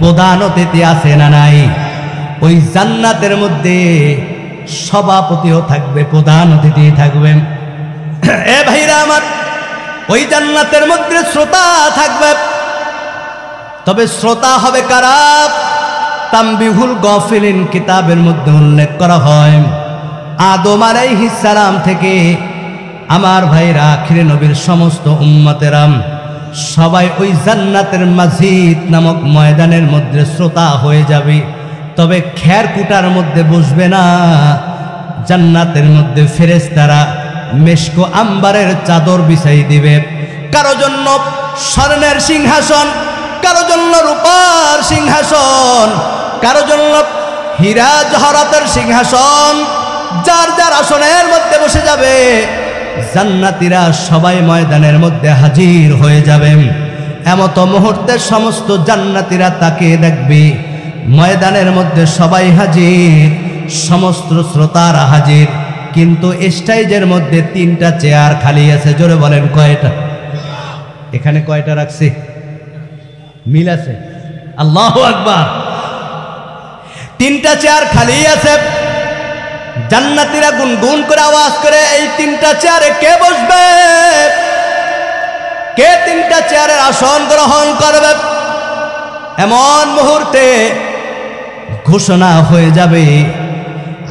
প্রধান অতিথি আছে না নাই? ওই জান্নাতের মধ্যে সভাপতিও থাকবে, প্রধান অতিথি থাকবে। এ ভাইরা আমার, ওই জান্নাতের মধ্যে শ্রোতা থাকবে, তবে শ্রোতা হবে কারা? তামবিহুল গাফিলিন কিতাবের মধ্যে উল্লেখ করা হয় আদম আলাইহিস সালাম থেকে আমার ভাইরা আখিরে নবীর সমস্ত উম্মতেরাম সবাই ওই জান্নাতের মাজিদ নামক ময়দানের মধ্যে শ্রোতা হয়ে যাবে। তবে খেরকুটার মধ্যে বসবে না। জান্নাতের মধ্যে ফেরেশতারা মেশকো আম্বারের চাদর বিছাই দিবে। কারো জন্য স্বর্ণের সিংহাসন, কারো জন্য রূপার সিংহাসন, কারো জন্য হীরা জহরাতের সিংহাসন। যার যার আসনের মধ্যে বসে যাবে। জান্নাতীরা সবাই ময়দানের মধ্যে হাজির হয়ে যাবে। এমত মুহূর্তে সমস্ত জান্নাতীরা তাকিয়ে দেখবে ময়দানের মধ্যে সবাই হাজির, সমস্ত শ্রোতারা হাজির, কিন্তু স্টেজের মধ্যে 3টা চেয়ার খালি আছে। জোরে বলেন কয়টা? এখানে কয়টা রাখছি? মিল আছে? আল্লাহু আকবার। 3টা চেয়ার খালি আছে। জান্নাতীরা গুনগুন করে আওয়াজ করে, এই 3টা চেয়ারে কে বসবে? কে 3টা চেয়ারের আসন গ্রহণ করবে? এমন মুহূর্তে ঘোষণা হয়ে যাবে,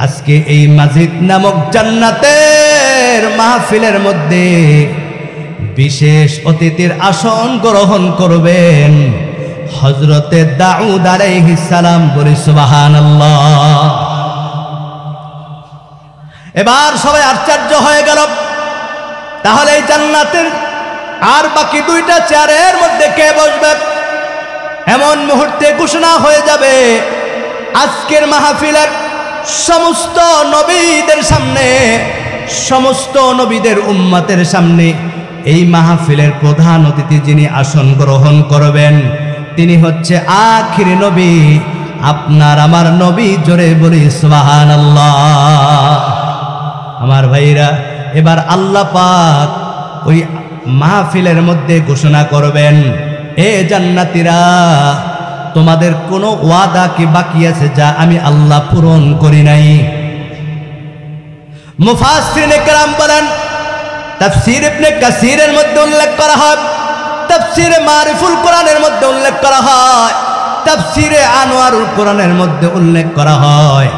আজকে এই মাজিদ নামক জান্নাতের মাহফিলের মধ্যে বিশেষ অতিথির আসন গ্রহণ করবেন হযরতে দাউদ আলাইহিস সালাম। বলি সুবহানাল্লাহ। এবার সবাই আশ্চর্য হয়ে গেল, তাহলে এই জান্নাতের আর বাকি 2টা চেয়ারের মধ্যে কে বসবে? এমন মুহূর্তে ঘোষণা হয়ে যাবে, আজকের মাহফিলের সমস্ত নবীদের সামনে, সমস্ত নবীদের উম্মতের সামনে এই মাহফিলের প্রধান অতিথি যিনি আসন গ্রহণ করবেন তিনি হচ্ছে আখির নবী, আপনার আমার নবী। জোরে বলি সুবহানাল্লাহ। আমার ভাইরা, এবার আল্লাহ পাক ওই মাহফিলের মধ্যে ঘোষণা করবেন, এ জান্নাতীরা, তোমাদের কোনো ওয়াদা কি বাকি আছে যা আমি আল্লাহ পূরণ করি নাই? মুফাসসিরিনে কেরাম বলেন, তাফসীর ইবনে কাসীরের মধ্যে উল্লেখ করা হয়, তাফসীরে মারিফুল কোরআনের মধ্যে উল্লেখ করা হয়, তাফসীরে আনোয়ারুল কোরআনের মধ্যে উল্লেখ করা হয়।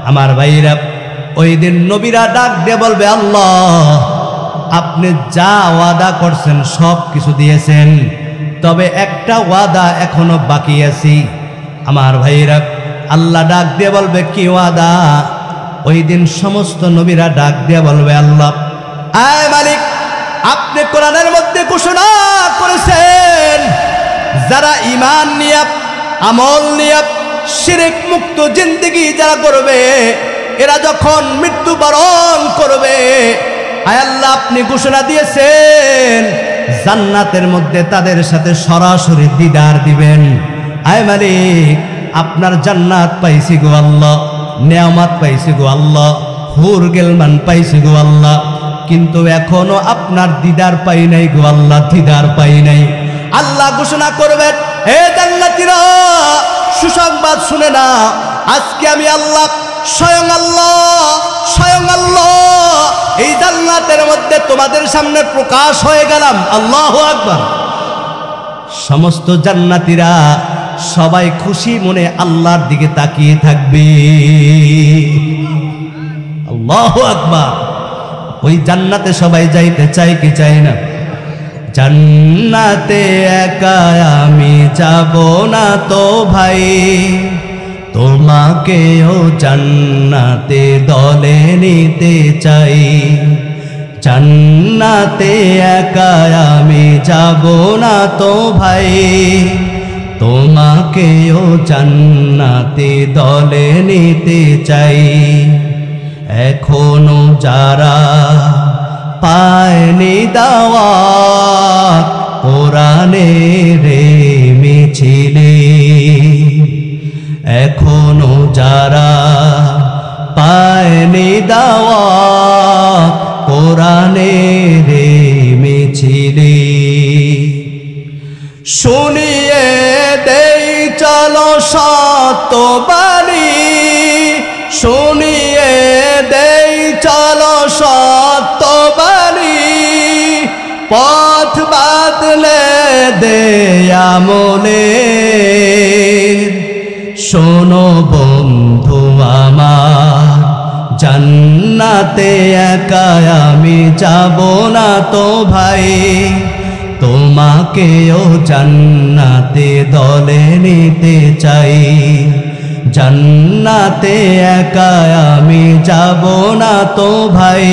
আমার ভাইরা, ওই দিন নবীরা ডাক দিয়ে বলবে, আল্লাহ আপনি যা ওয়াদা করছেন সব কিছু দিয়েছেন, তবে একটা ওয়াদা এখনো বাকি আছে। আমার ভাইরা, আল্লাহ ডাক দিয়ে বলবে, কি ওয়াদা? ওই দিন সমস্ত নবীরা ডাক দিয়ে বলবে, আল্লাহ, আয় মালিক, আপনি কোরআনের মধ্যে ঘোষণা করেছেন যারা ঈমান নিয়ে, আমল নিয়ে, শিরক মুক্ত জিন্দেগি যারা করবে, এরা যখন মৃত্যুবরণ করবে, আয় আল্লাহ আপনি ঘোষণা দিয়েছেন জান্নাতের মধ্যে তাদের সাথে সরাসরি দিদার দিবেন। আয় মালিক, আপনার জান্নাত পাইছি গো আল্লাহ, নেয়ামত পাইছি গো আল্লাহ, হুর গেলমান পাইছি গো আল্লাহ, কিন্তু এখনো আপনার দিদার পাই নাই গো আল্লাহ, দিদার পাই নাই। আল্লাহ ঘোষণা করবেন, হে জান্নাতীরা, সুসংবাদ শুনে না, আজকে আমি আল্লাহ, স্বয়ং আল্লাহ এই জান্নাতের মধ্যে তোমাদের সামনে প্রকাশ হয়ে গেলাম। আল্লাহু আকবার। সমস্ত জান্নাতীরা সবাই খুশি মনে আল্লাহর দিকে তাকিয়ে থাকবে। আল্লাহু আকবার। ওই জান্নাতে সবাই যাইতে চায় কি চায় না? জান্নাতে একা আমি যাব না তো ভাই, তোমাকেও জান্নাতে দলে নিতে চাই। জান্নাতে একা আমি যাব না তো ভাই, তোমাকেও জান্নাতে দলে নিতে চাই। এখনো যারা পায়নি দাওয়াত কোরআনের মিছিলে, এখনো যারা পায়নি দাওয়াত কোরআনের মিছিলে, শুনিয়ে দেই চলো সত্যবাণী, শুনিয়ে দেই চলো সত্যবাণী, পথ পথ বাদলে দে আমলে। শোনো বন্ধু আমার, জান্নাতে একা আমি যাব না তো ভাই, তোমাকেও জান্নাতে দলে নিতে চাই। জান্নাতে একা আমি যাব না তো ভাই,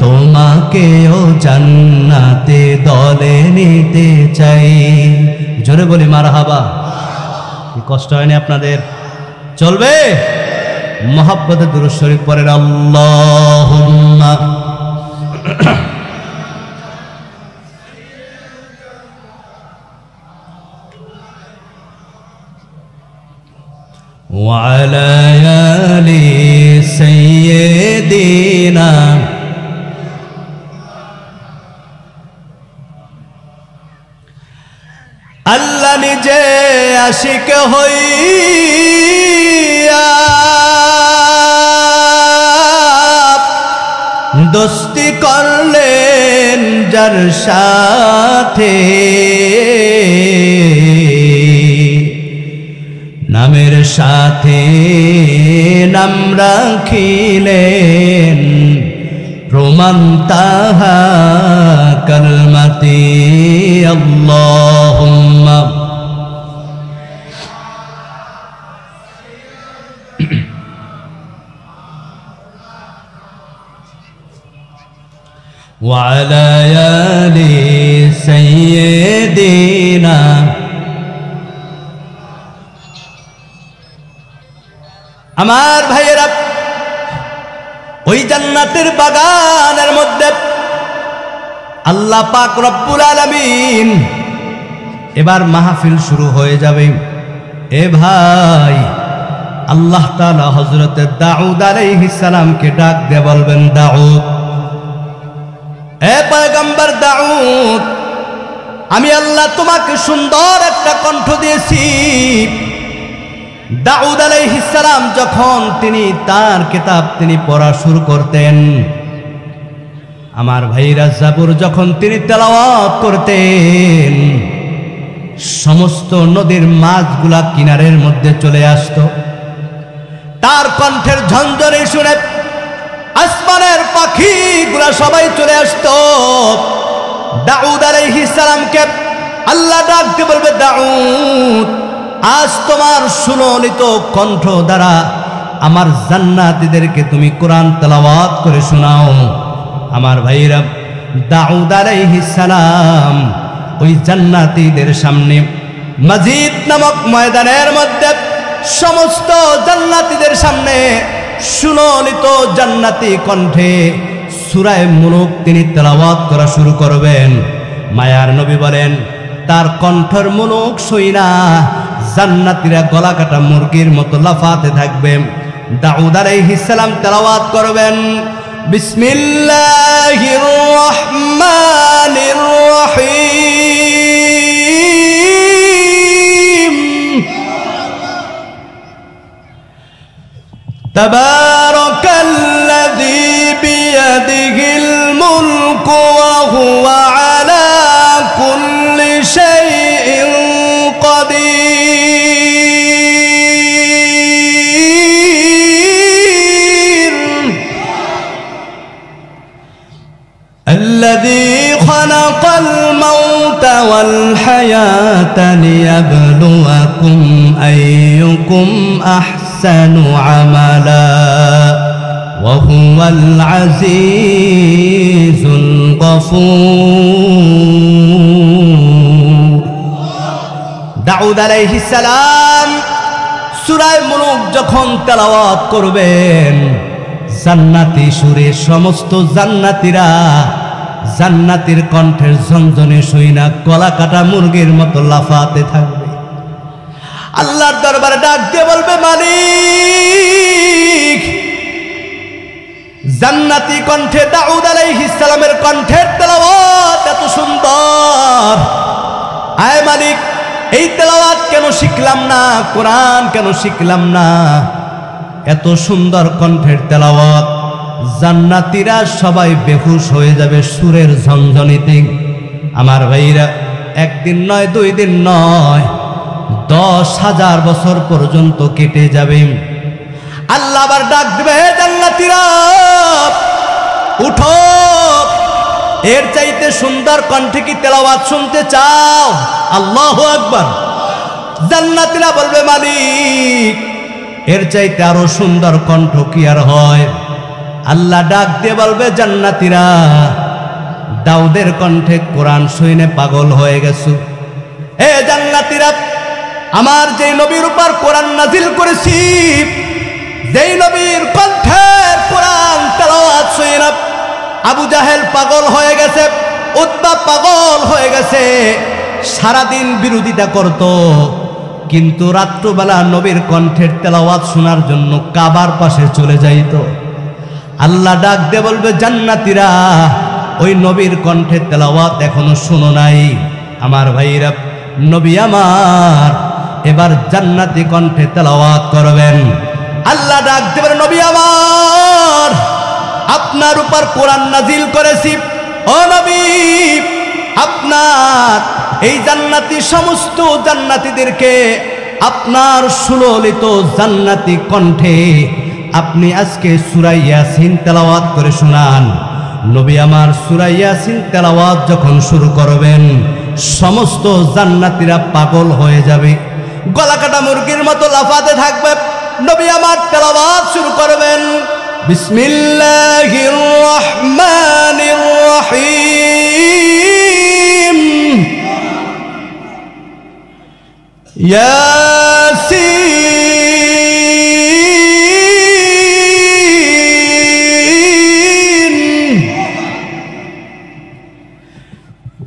তোমাকেও জান্নাতে দলে নিতে চাই। জোরে বলি মারহাবা। কি কষ্ট হয়নি আপনাদের? চলবে? মোহাব্বতে দুরূদ শরীফ পড়েন। আল্লাহুম্মা وعلى آل سيدنا আল্লাহ নিজে আশিক হইয়া দোস্তি করলেন যার সাথে, নামের সাথে নাম রাখিলেন, প্রমাণ তাহা কালমাতি। আল্লাহুম্মা ওয়া আলা আলি সাইয়্যিদিনা। আমার ভাইয়েরা, ওই জান্নাতের বাগানের মধ্যে আল্লাহ পাক রব্বুল আলামিন, এবার মাহফিল শুরু হয়ে যাবে। এ ভাই, আল্লাহ তাআলা হযরত দাউদ আলাইহিস সালামকে ডাক দিয়ে বলবেন, দাউদ, এ পয়গম্বর দাউদ, আমি আল্লাহ তোমাকে সুন্দর একটা কণ্ঠ দিয়েছি। দাউদ আলাইহিস সালাম যখন তিনি তার কিতাব তিনি পড়া শুরু করতেন, আমার ভাইরা জাবুর যখন তিনি তেলাওয়াত করতেন, সমস্ত নদীর মাছগুলা কিনারের মধ্যে চলে আসতো। তার কণ্ঠের ঝঞ্ঝনে শুনে আসমানের পাখিগুলা সবাই চলে আসতো। দাউদ আলাইহিস সালামকে আল্লাহ ডাকতে বলবে, দাউদ, আজ তোমার সুললিত কণ্ঠ দ্বারা আমার জান্নাতীদেরকে তুমি কোরআন তেলাওয়াত করে শোনাও। আমার ভাইরা, দাউদ আলাইহিস সালাম ওই জান্নাতীদের সামনে মসজিদ নামক ময়দানের মধ্যে সমস্ত জান্নাতীদের সামনে সুললিত জান্নাতি কণ্ঠে সূরা মুলক তিনি তেলাওয়াত করা শুরু করবেন। মায়ার নবী বলেন, তার কণ্ঠের মুলক শুইনা জান্নাতীরা গলা কাটা মুরগির মতো লাফাতে থাকবে। দাউদ আলাইহিস সালাম তেলাওয়াত করবেন, বিসমিল্লাহির রহমানির রহিম, তাবারাকাল্লাযী বিয়াদিহিল মুলকু ওয়া হুয়া আলা কুল্লি শাইইন কাদির, الذي خلق الموت والحياة ليبلوكم أيكم أحسن عملا وهو العزيز الغفور। দাউদ আলাইহিস সালাম সূরা মুলক যখন তেলাওয়াত করবেন, জান্নাতি সুরে সমস্ত জান্নাতীরা জান্নাতীর কণ্ঠের ঝনঝনে শুইনা গলা কাটা মুরগির মতো লাফাতে থাকবে। আল্লাহর দরবারে ডাক দিয়ে বলবে, মালিক, জান্নাতি কণ্ঠে দাউদ আলাইহিস সালামের কণ্ঠের তেলাওয়াত এত সুন্দর, আয় মালিক, এই তেলাওয়াত কেন শিখলাম না? কোরআন কেন শিখলাম না? এত সুন্দর কণ্ঠের তেলাওয়াত, জান্নাতীরা সবাই বেহুশ হয়ে যাবে সুরের ঝনঝনিতে। আমার ভাইরা, একদিন নয়, 2 দিন নয়, 10,000 বছর পর্যন্ত কেটে যাবে। আল্লাহ আবার ডাক দিবে, হে জান্নাতীরা উঠো, এর চাইতে সুন্দর কণ্ঠে কি তেলাওয়াত শুনতে চাও? আল্লাহু আকবার। জান্নাতীরা বলবে, মালিক এর চাইতে আরো সুন্দর কণ্ঠ কি আর হয়? আল্লাহ ডাক দিয়ে বলবে, জান্নাতীরা দাউদের কণ্ঠে কোরআন শুনে পাগল হয়ে গেছো। হে জান্নাতীরা, আমার যেই নবীর উপর কোরআন নাজিল করেছি, যেই নবীর কণ্ঠে কোরআন তেলাওয়াত শুনে আবু জাহেল পাগল হয়ে গেছে, উতবা পাগল হয়ে গেছে, সারাদিন বিরোধিতা করত, কিন্তু রাত্রবেলা নবীর কণ্ঠের তেলাওয়াত শোনার জন্য কাবার পাশে চলে যাইত। আল্লাহ ডাক দিয়ে বলবে, জান্নাতীরা ওই নবীর কণ্ঠের তেলাওয়াত এখনো শোনো নাই? আমার ভাইরা, নবী আমার এবার জান্নাতি কণ্ঠে তেলাওয়াত করবেন। আল্লাহ ডাক দিয়ে বলে, নবী আমার আপনার উপর কোরআন নাজিল করেছি, ও নবী আপনার এই জান্নাতি সমস্ত জান্নাতীদেরকে আপনার সুললিত জান্নাতি কণ্ঠে আপনি আজকে সূরা ইয়াসিন তেলাওয়াত করে শোনান। নবী আমার সূরা ইয়াসিন তেলাওয়াত যখন শুরু করবেন, সমস্ত জান্নাতীরা পাগল হয়ে যাবে, গলা কাটা মুরগির মতো লাফাতে থাকবে। নবী আমার তেলাওয়াত শুরু করবেন, বিসমিল্লাহির রহমানির রহিম, ইয়াসিন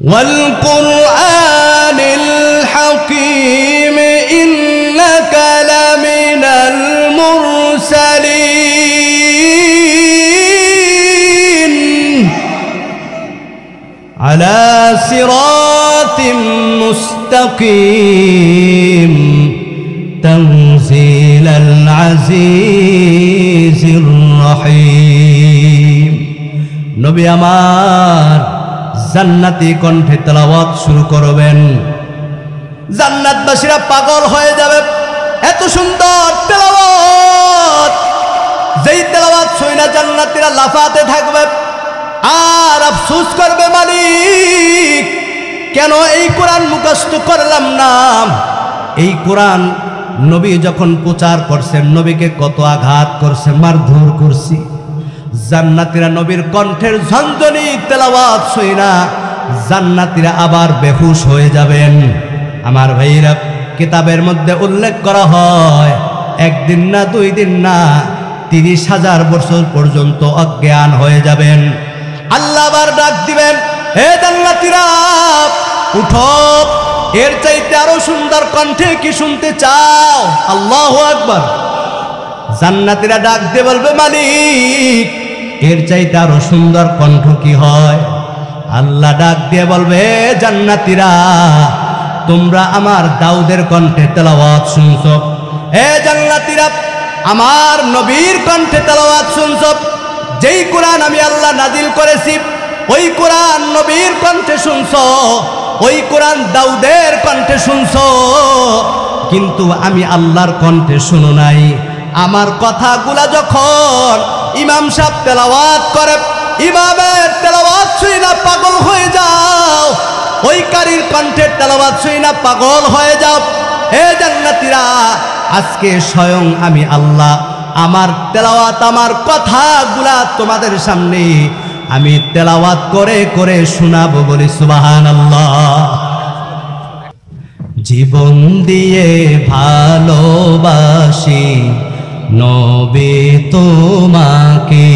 ওয়াল কুরআনিল হাকীম ইন্নাকা লামিনাল মুরসালিন আলা সিরাতিম মুস্তাকিম তানজিলাল আজিজির রহিম। নবী আমার জান্নাতি কণ্ঠে তেলাওয়াত শুরু করবেন, জান্নাতবাসীরা পাগল হয়ে যাবে। এত সুন্দর তেলাওয়াত, যেই তেলাওয়াত শুনে জান্নাতীরা লাফাতে থাকবে আর আফসোস করবে, মালিক কেন এই কোরআন মুখস্থ করলাম না? এই কোরআন নবী যখন প্রচার করছেন, নবীকে কত আঘাত করছে, মারধর করছি। জান্নাতীরা নবীর কণ্ঠের ঝনঝনি তেলাওয়াত শুনা জান্নাতীরা আবার বেহুশ হয়ে যাবেন। আমার ভাইরা, কিতাবের মধ্যে উল্লেখ করা হয়, একদিন না, 2 দিন না, 30,000 বছর পর্যন্ত অজ্ঞান হয়ে যাবেন। আল্লাহ আবার ডাক দিবেন, হে জান্নাতীরা উঠো, এর চাইতে আরো সুন্দর কণ্ঠে কি শুনতে চাও? আল্লাহু আকবার। জান্নাতীরা ডাক দিয়ে বলবে, মালিক এর চাইতে আরো সুন্দর কণ্ঠ কি হয়? আল্লাহ ডাক দিয়ে বলবে, হে জান্নাতীরা তোমরা আমার দাউদের কণ্ঠে তেলাওয়াত শুনছো, হে জান্নাতীরা আমার নবীর কণ্ঠে তেলাওয়াত শুনছো। যেই কোরআন আমি আল্লাহ নাজিল করেছি, ওই কোরআন নবীর কণ্ঠে শুনছো, ওই কোরআন দাউদের কণ্ঠে শুনছো, কিন্তু আমি আল্লাহর কণ্ঠে শুনো নাই। আমার কথাগুলা যখন ইমাম সাহেব তেলাওয়াত করে, ইমামের তেলাওয়াত শুই না পাগল হয়ে যাও, ওই কারীর কণ্ঠের তেলাওয়াত শুই না পাগল হয়ে যাও। হে জান্নাতীরা আজকে স্বয়ং আমি আল্লাহ আমার তেলাওয়াত, আমার কথাগুলা তোমাদের সামনে আমি তেলাওয়াত করে করে শোনাবো, বলি সুবহানাল্লাহ। জীবন দিয়ে ভালোবাসি নবী তোমাকে,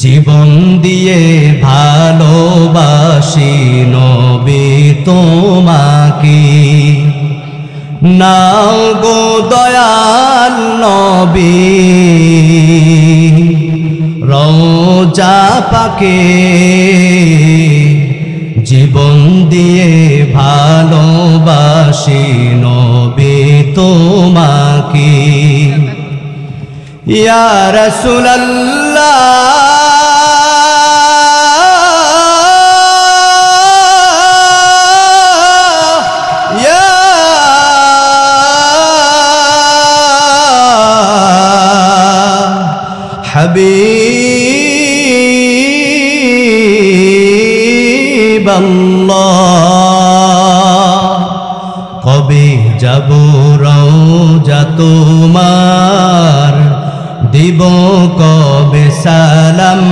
জীবন দিয়ে ভালোবাসি নবী তোমাকে, নাও গো দয়াল নবী রওজা পাকে, জীবন দিয়ে ভালোবাসি নবী তোমাকে। ইয়া রাসূলুল্লাহ হাবিবাল্লাহ কবে যাব রওজা তোমার দিব কবে সালাম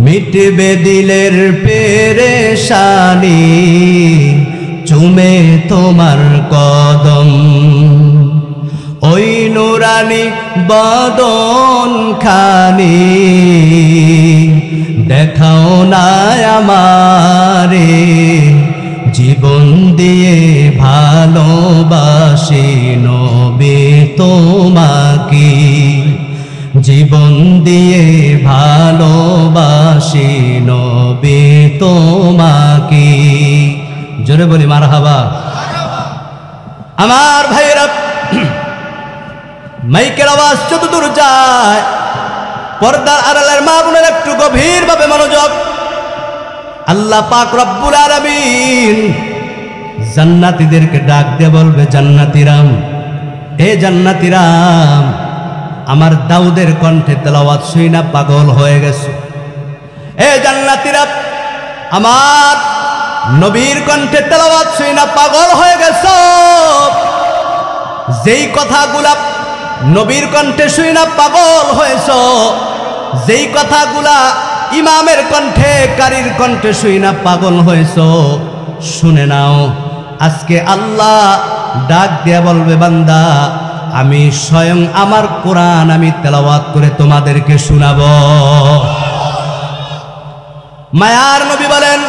মিটবে দিলের পেরেশানি চুমে তোমার কদম ওই নুরানি বদন খানি দেখাও না আমারে জীবন দিয়ে ভালোবাসি নবী তোমাকে জীবন দিয়ে ভালোবাসি নবী তোমাকে জোরে বলি মারহাবা আমার ভাইরা মাইকের আওয়াজ যতদূর যায় পর্দার আড়ালের মা বোনের একটু গভীরভাবে মনোযোগ আল্লাহ পাক রব্বুল আলামিন জান্নাতীদেরকে ডাক দিয়ে বলবে জান্নাতীরাম এ জান্নাতীরাম আমার দাউদের কণ্ঠে তেলাওয়াত শুইনা পাগল হয়ে গেছো এ জান্নাতীরা আমার নবীর কণ্ঠে তেলাওয়াত শুইনা পাগল হয়ে গেছো যেই কথাগুলা নবীর কণ্ঠে শুইনা পাগল হয়েছো যেই কথাগুলা ইমামের কণ্ঠে কারীর কণ্ঠে শুইনা পাগল হয়েছো শুনে নাও আজকে আল্লাহ ডাক দিয়ে বলবে বান্দা আমি স্বয়ং আমার কোরআন আমি তেলাওয়াত করে তোমাদেরকে শোনাবো মায়ার নবী বলেন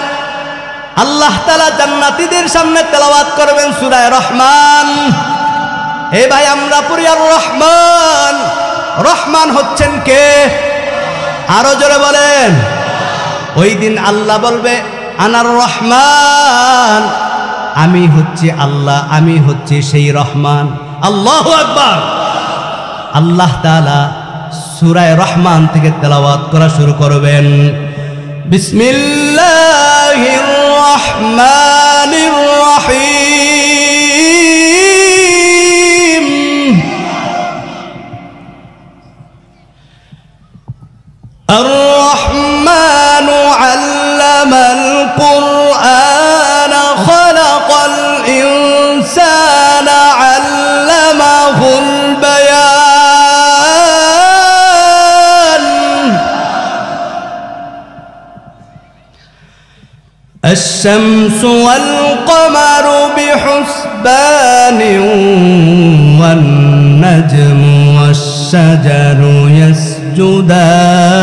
আল্লাহ তাআলা জান্নাতীদের সামনে তেলাওয়াত করবেন সূরা রহমান এ ভাই আমরা পড়ি আর রহমান রহমান হচ্ছেন কে আরো জোরে বলেন ওই দিন আল্লাহ বলবে আনার রহমান আমি হচ্ছি আল্লাহ আমি হচ্ছি সেই রহমান আল্লাহু আকবার আল্লাহ তাআলা সূরা রহমান থেকে তেলাওয়াত করা শুরু করবেন বিসমিল্লাহির রহমানির রহিম আর রহমানু আল্লামাল কুরআন খালাকাল ইনসানা আল্লামাহুল বায়ান الشمس والقمر بحسبان والنجم والشجر يسجدان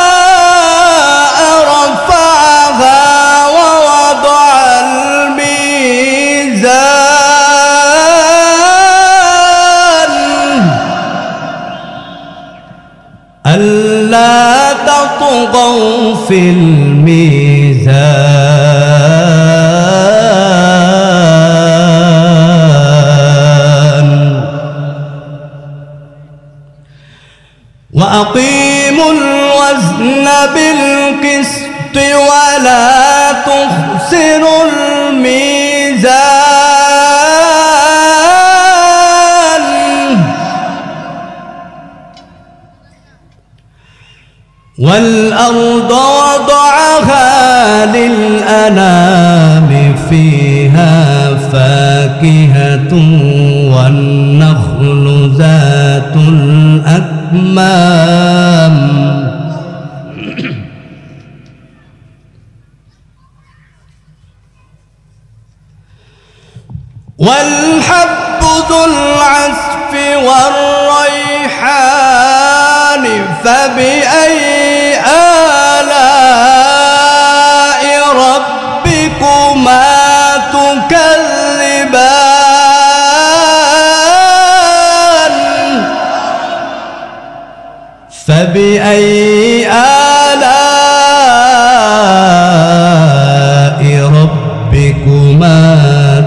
والسماء رفعها ووضع الميزان ألا تطغوا في الميزان وأقيموا الوزن بالقسط ولا تخسروا الميزان والأرض وضعها للأنام فيها فاكهة والنخل ذات الأكمام والحب ذو العصف والريحان فبأي آلاء ربكما تكذبان فبأي آلاء ربكما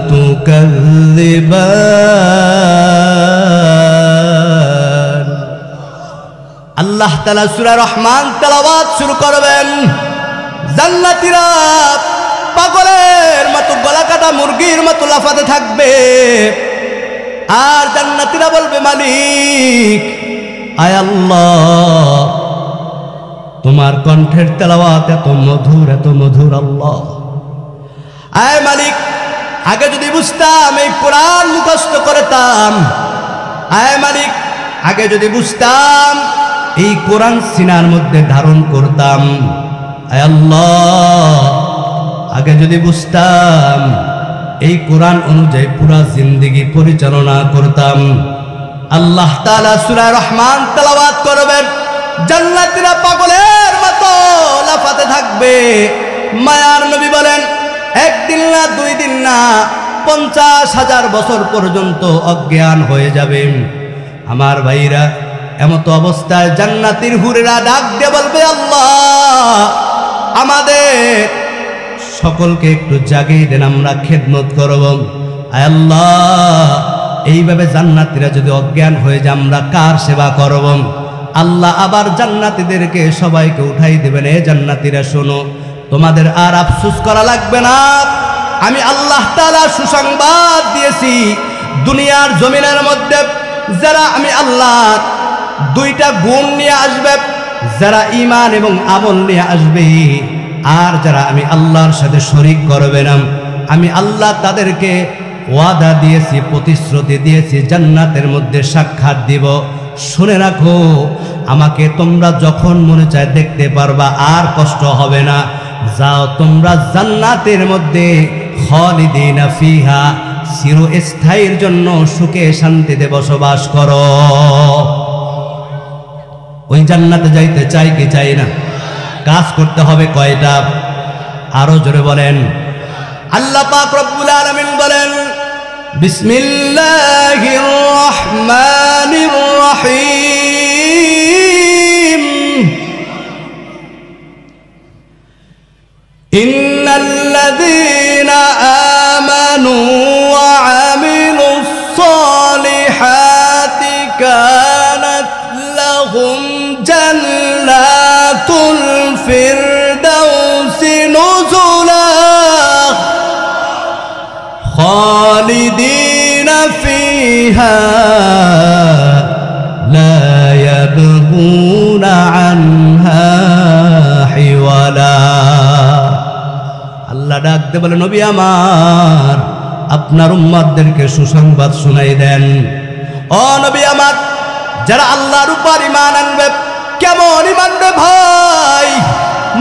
تكذبان আল্লাহ তাআলা সূরা রহমান তেলাওয়াত শুরু করবেন জান্নাতীরা পাগলের মতো গলা কাটা মুরগির মতো লাফাতে থাকবে। আর জান্নাতীরা বলবে, মালিক আয় আল্লাহ, তোমার কণ্ঠের তেলাওয়াত এত মধুর, এত মধুর আল্লাহ। আয় মালিক, আগে যদি বুঝতাম এই কোরআন মুখস্থ করতাম। আয় মালিক, আগে যদি বুঝতাম এই কোরআন সিনার মধ্যে ধারণ করতাম। আয় আল্লাহ, আগে যদি বুঝতাম এই কোরআন অনুযায়ী পুরা জিন্দেগি পরিচালনা করতাম। আল্লাহ তাআলা সূরা রহমান তেলাওয়াত করবেন, জান্নাতীরা পাগলের মতো লাফাতে থাকবে। মায়ার নবী বলেন, একদিন না, 2 দিন না, 50,000 বছর পর্যন্ত অজ্ঞান হয়ে যাবে। আমার ভাইরা, এমত অবস্থায় জান্নাতীর হুরেরা ডাক দিয়ে বলবে, আল্লাহ আমাদের সকলকে একটু জাগিয়ে দেন, আমরা খেদমত করব। আয় আল্লাহ, এইভাবে জান্নাতীরা যদি অজ্ঞান হয়ে যায় আমরা কার সেবা করব? আল্লাহ আবার জান্নাতীদেরকে সবাইকে উঠাই দেবেন, এ জান্নাতীরা শোনো, তোমাদের আর আফসোস করা লাগবে না। আমি আল্লাহ তাআলা সুসংবাদ দিয়েছি, দুনিয়ার জমিনের মধ্যে যারা আমি আল্লাহর 2টা গুণ নিয়ে আসবে, যারা ঈমান এবং আমল নিয়ে আসবে, আর যারা আমি আল্লাহর সাথে শরীক করবে না, আমি আল্লাহ তাদেরকে ওয়াদা দিয়েছি, প্রতিশ্রুতি দিয়েছি, জান্নাতের মধ্যে সাক্ষাৎ দিব। শুনে রাখো, আমাকে তোমরা যখন মনে চায় দেখতে পারবা, আর কষ্ট হবে না। যাও তোমরা জান্নাতের মধ্যে খালিদিনা ফিহা, চিরস্থায়ীর জন্য সুখে শান্তিতে বসবাস করো। ওই জান্নাতে যাইতে চাই কি চাই না? কাজ করতে হবে কয়টা? আরো জোরে বলেন। আল্লাহ পাক রব্বুল আলামিন বলেন, বিসমিল্লাহির রহমানির রহিম, ইন্নাল্লাযীনা আমানু ওয়া আমিলুস সালিহাতি কানাত লাহুম জান্নাতুল ফিরদাউসি নুজুলা খালিদিনা ফিহা লা ইয়াবগুনা আনহা হিওয়ালা। আল্লাহ ডাক দিয়ে বলে, নবী আমার, আপনার উম্মতদেরকে সুসংবাদ শুনাই দেন। ও নবী আমার, যারা আল্লাহর উপর ঈমান আনবে। কেমন ঈমান রে ভাই?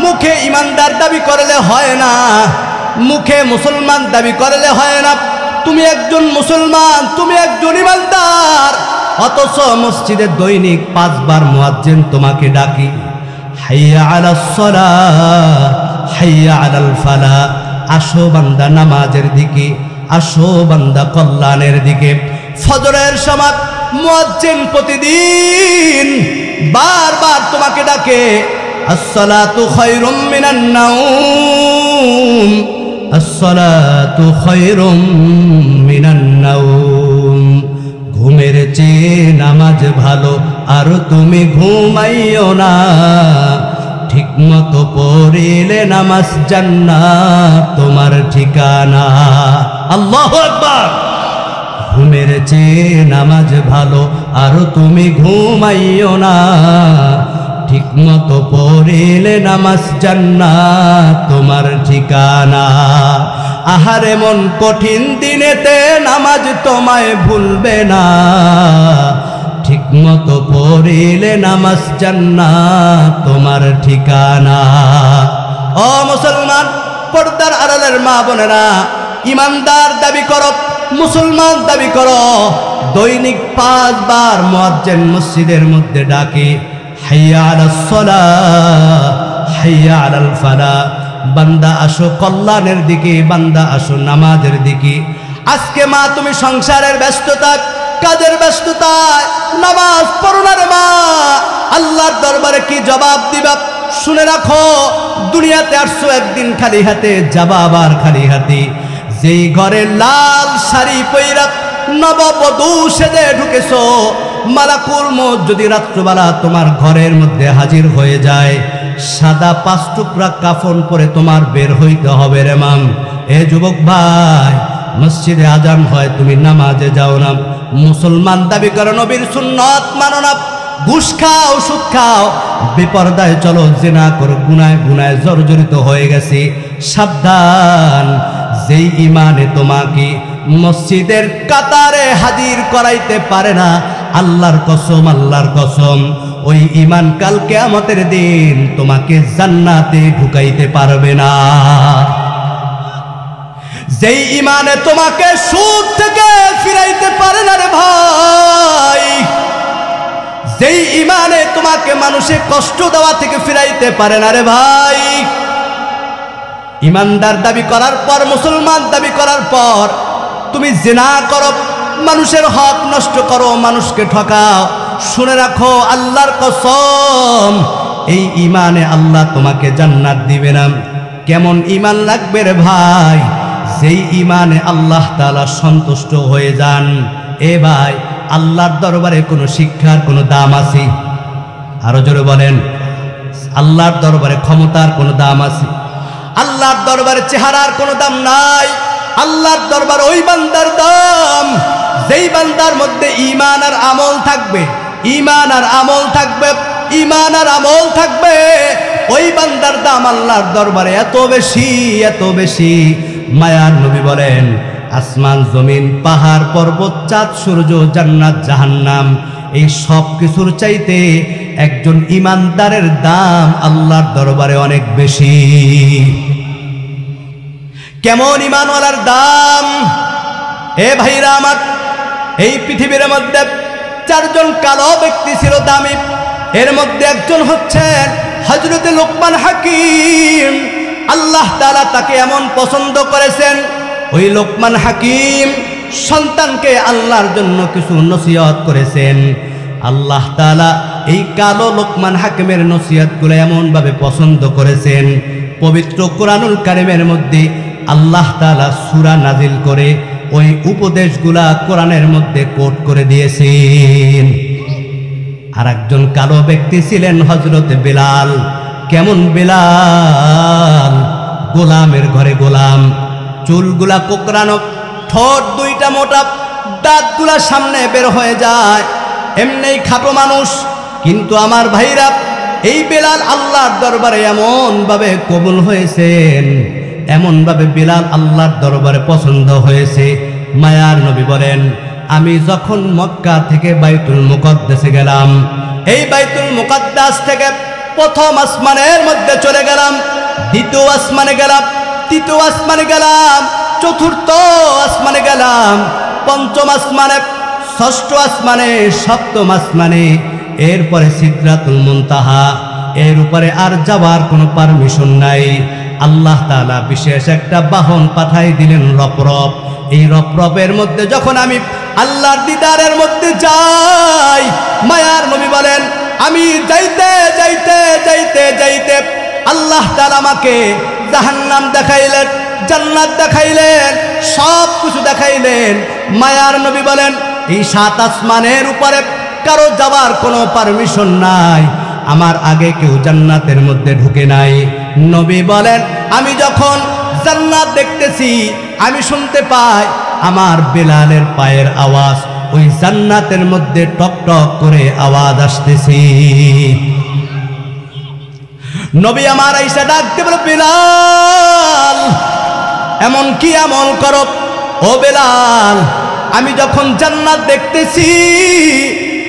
মুখে ঈমানদার দাবি করলে হয় না, মুখে মুসলমান দাবি করলে হয় না। তুমি একজন মুসলমান, তুমি একজন ঈমানদার, অথচ মসজিদে দৈনিক 5 বার মুয়াজ্জিন তোমাকে ডাকি, হাইয়া আলাস সালাহ, হাইয়া আলাল ফালাহ, আসো বান্দা নামাজের দিকে, আসো বান্দা কল্যাণের দিকে। ফজরের সময় মুয়াজ্জিন প্রতিদিন বারবার তোমাকে ডাকে, আসসালাতু খায়রুম মিনান নাওম, আসসালাতু খায়রুম মিনান নাওম। ঘুমের চেয়ে নামাজ ভালো, আর তুমি ঘুমাইও না, ঠিক মতো পড়িলে নামাজ জান্নাত তোমার ঠিকানা। আল্লাহু আকবার। ঘুমের চেয়ে নামাজ ভালো, আর তুমি ঘুমাইও না, ঠিক মতো পড়িলে নামাজ জান্নাত তোমার ঠিকানা। আহারে মন কঠিন দিনেতে নামাজ তোমায় ভুলবে না, ঠিক মতো পড়িলে নামাজ জান্নাত তোমার ঠিকানা। ও মুসলমান, পর্দার আড়ালের মা বোনেরা, ঈমানদার দাবি করো, মুসলমান দাবি করো, দৈনিক 5 বার মুয়াজ্জিন মসজিদের মধ্যে ডাকে, হাইয়া আলাস সালাহ, হাইয়া আলাল ফালাহ। বান্দা আসো কল্যাণের দিকে, বান্দা আসো নামাজের দিকে। আজকে মা তুমি সংসারের ব্যস্ততা, কাজের ব্যস্ততায় নামাজ পড়ো না রে মা, আল্লাহর দরবারে কি জবাব দিবা? শুনে রাখো, দুনিয়াতে আসছো একদিন খালি হাতে, যাবা আবার খালি হাতে। যেই ঘরে লাল শাড়ি পইরা নববধূ সেজে ঢুকেছো, মালাকুল মউত যদি রাত্রবেলা তোমার ঘরের মধ্যে হাজির হয়ে যায়, সাদা 5 টুকরা কাফন পরে তোমার বের হইতে হবে রে মাম। এ যুবক ভাই, মসজিদে আজান হয়, তুমি নামাজে যাও না, মুসলমান দাবি করো, নবীর সুন্নত মানো না, ঘুষ খাও, সুদ খাও, বেপরদায় চলো, জিনা করো, গুনায় গুনায় জর্জরিত হয়ে গেছে। সাবধান, যেই ইমানে তোমাকে মসজিদের কাতারে হাজির করাইতে পারে না, আল্লাহর কসম, আল্লাহর কসম, ওই ইমান কাল কিয়ামতের দিন তোমাকে জান্নাতে ঢুকাইতে পারবে না। যেই ইমানে তোমাকে সুদ থেকে ফিরাইতে পারে না রে ভাই, যেই ইমানে তোমাকে মানুষে কষ্ট দেওয়া থেকে ফিরাইতে পারে না রে ভাই, ইমানদার দাবি করার পর, মুসলমান দাবি করার পর তুমি জিনা করো, মানুষের হক নষ্ট করো, মানুষকে ঠকাও, শুনে রাখো আল্লাহর কসম, এই ইমানে আল্লাহ তোমাকে জান্নাত দিবে না। কেমন ইমান লাগবে রে ভাই? যেই ইমানে আল্লাহ তাআলা সন্তুষ্ট হয়ে যান। এ ভাই, আল্লাহর দরবারে কোনো শিক্ষার কোনো দাম আছে? আরো জোরে বলেন, আল্লাহর দরবারে ক্ষমতার কোনো দাম আছে? আল্লাহর দরবারে চেহারার কোনো দাম নাই। আল্লাহর দরবার ওই বান্দার দাম যেই বান্দার মধ্যে ঈমান আর আমল থাকবে, ঈমান আর আমল থাকবে, ঈমান আর আমল থাকবে, ওই বান্দার দাম আল্লাহর দরবারে এত বেশি, এত বেশি। মায়ার নবী বলেন, আসমান জমিন পাহাড় পর্বত চাঁদ সূর্য জান্নাত জাহান্নাম এই সব কিছুর চাইতে একজন ঈমানদারের দাম আল্লাহর দরবারে অনেক বেশি। কেমন ঈমানওয়ালার দাম? এ ভাইরা আমার, এই পৃথিবীর মধ্যে 4 জন কালো ব্যক্তি ছিল দামি। এর মধ্যে একজন হচ্ছেন হযরতে লোকমান হাকিম। আল্লাহ তাআলা তাকে এমন পছন্দ করেছেন, ওই লোকমান হাকিম সন্তানকে আল্লাহর জন্য কিছু নসিহত করেছেন। আল্লাহ তাআলা এই কালো লোকমান হাকিমের নসিহতগুলো এমনভাবে পছন্দ করেছেন, পবিত্র কোরআনুল কারীমের মধ্যে আল্লাহ তাআলা সূরা নাজিল করে ওই উপদেশগুলা কোরআনের মধ্যে কোট করে দিয়েছেন। আর একজন কালো ব্যক্তি ছিলেন হযরতে বেলাল। কেমন বেলাল? গোলামের ঘরে গোলাম, চুলগুলা কোকড়ানো, ঠোঁট 2টা মোটা, দাঁতগুলা সামনে বের হয়ে যায়, এমনি খাটো মানুষ। কিন্তু আমার ভাইরা, এই বেলাল আল্লাহর দরবারে এমন ভাবে কবুল হয়েছেন, এমন ভাবে বেলাল আল্লাহর দরবারে পছন্দ হয়েছে। মায়ার নবী বলেন, আমি যখন মক্কা থেকে বাইতুল মুকদ্দাসে গেলাম, এই বাইতুল মুকদ্দাস থেকে প্রথম আসমানের মধ্যে চলে গেলাম, দ্বিতীয় আসমানে গেলাম, তৃতীয় আসমানে গেলাম, চতুর্থ আসমানে গেলাম, পঞ্চম আসমানে, ষষ্ঠ আসমানে, সপ্তম আসমানে, এরপরে সিদরাতুল মুনতাহা। এর উপরে আর যাবার কোনো পারমিশন নাই। আল্লাহ তাআলা বিশেষ একটা বাহন পাঠাই দিলেন, রপরপ। এই রপরপের মধ্যে যখন আমি আল্লাহর দিদারের মধ্যে যাই, মায়ার নবী বলেন, আমি যাইতে যাইতে যাইতে যাইতে আল্লাহ তাআলা আমাকে জাহান্নাম দেখাইলেন, জান্নাত দেখাইলেন, সব কিছু দেখাইলেন। মায়ার নবী বলেন, এই 7 আসমানের উপরে কারো যাবার কোনো পারমিশন নাই। আমার আগে কেউ জান্নাতের মধ্যে ঢুকে নাই। নবী বলেন, আমি যখন জান্নাত দেখতেছি, আমি শুনতে পাই আমার বেলালের পায়ের আওয়াজ, ওই জান্নাতের মধ্যে টক টক করে আওয়াজ আসতেছে। নবী আমার আইসা ডাকতে বলে, বেলাল, এমন কি আমল করো? ও বেলাল, আমি যখন জান্নাত দেখতেছি,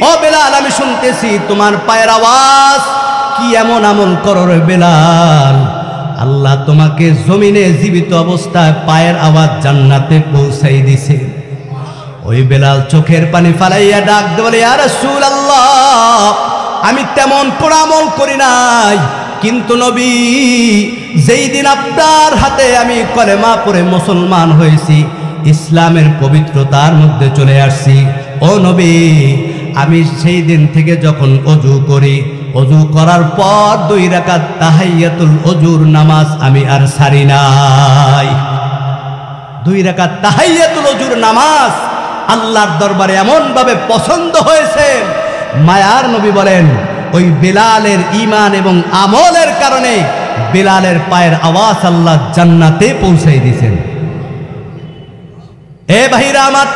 ও বেলাল, আমি শুনতেছি তোমার পায়ের আওয়াজ, কি এমন আমল করো রে বেলাল? আল্লাহ তোমাকে জমিনে জীবিত অবস্থায় পায়ের আওয়াজ জান্নাতে পৌঁছাই দিছে। ওই বেলাল চোখের পানি ফালাইয়া ডাক দে বলে, ইয়া রাসূলুল্লাহ, আমি তেমন কোনো আমল করি নাই, কিন্তু নবী, যেই দিন আপনার হাতে আমি কলেমা পড়ে মুসলমান হয়েছি, ইসলামের পবিত্রতার মধ্যে চলে আসছি, ও নবী, আমি সেই দিন থেকে যখন ওযু করি, ওযু করার পর 2 রাকাত তাহিয়াতুল ওযুর নামাজ আমি আর ছাড়ি নাই। 2 রাকাত তাহিয়াতুল ওযুর নামাজ আল্লাহর দরবারে এমন ভাবে পছন্দ হয়েছে। মায়ার নবী বলেন, ওই বেলালের ঈমান এবং আমলের কারণে বেলালের পায়ের আওয়াজ আল্লাহ জান্নাতে পৌঁছাই দিয়েছেন। এ ভাইরা আমার,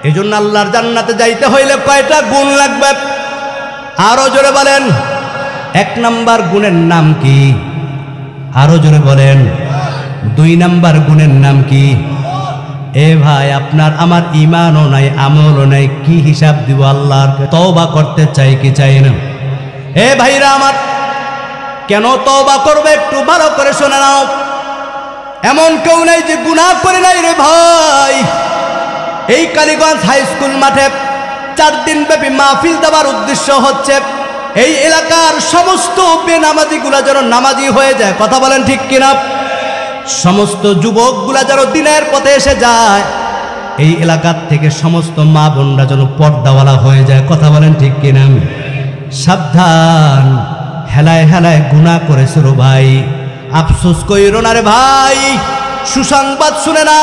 এজন্য আল্লাহর জান্নাতে যাইতে হইলে কয়টা গুণ লাগবে? আরো জোরে বলেন। এক নাম্বার গুণের নাম কি? আরো জোরে বলেন। দুই নাম্বার গুণের নাম কি? এ ভাই, আপনার আমার ঈমানও নাই, আমলও নাই, কি হিসাব দিব আল্লাহর? তওবা করতে চাই কি চাই না? এ ভাইরা আমার, কেন তওবা করবে একটু ভালো করে শুনে নাও। এমন কেউ নাই যে গুনাহ করে নাই রে ভাই। এই কালীগঞ্জ হাই স্কুল মাঠে 4 দিন ব্যাপী মাহফিল দেওয়ার উদ্দেশ্য হচ্ছে এই এলাকার সমস্ত বেনামাজিগুলা যেন নামাজি হয়ে যায়। কথা বলেন ঠিক কিনা? সমস্ত যুবকগুলা যেন দিনের পথে এসে যায়। এই এলাকার থেকে সমস্ত মা বোনরা যেন পর্দাওয়ালা হয়ে যায়। কথা বলেন ঠিক কিনা? সাবধান, হেলায় হেলায় গুনাহ করেছ রে ভাই, আফসোস কইরো না রে ভাই। সুসংবাদ শুনে না,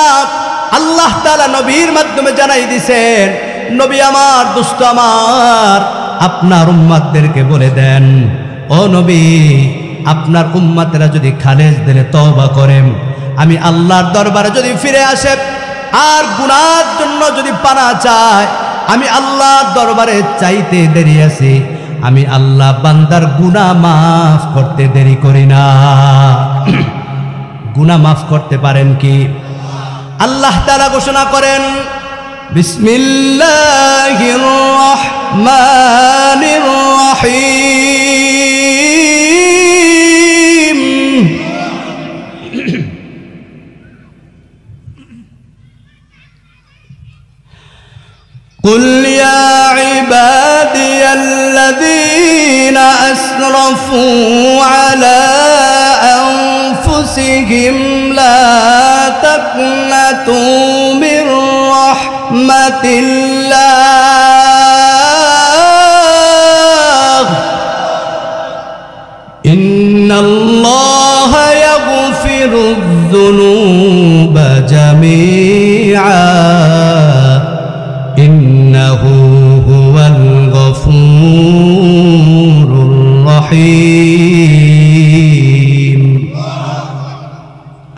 আল্লাহ তাআলা নবীর মাধ্যমে জানাই দিছেন, নবী আমার, দোস্ত আমার, আপনার উম্মতদেরকে বলে দেন, ও নবী, আপনার উম্মতেরা যদি খালেজ দিলে তওবা করেন, আমি আল্লাহর দরবারে যদি ফিরে আসে আর গুনার জন্য যদি পানা চায়, আমি আল্লাহর দরবারে চাইতে দেরি আছি, আমি আল্লাহ বান্দার গুনাহ মাফ করতে দেরি করি না। গুনাহ মাফ করতে পারেন কি? আল্লাহ তাআলা ঘোষণা করেন, বিসমিল্লাহির রহমানির রহিম। কুল ইয়া ইবাদিয়াল্লাযীনা আসরাফু আলা আনফুসিহিম লা তাকনাতু মির রাহমাতিল্লাহ ইন্নাল্লাহা ইয়াগফিরুয যুনুবা জামিআ ইন্নাহু হুয়াল গফুরুর রহিম।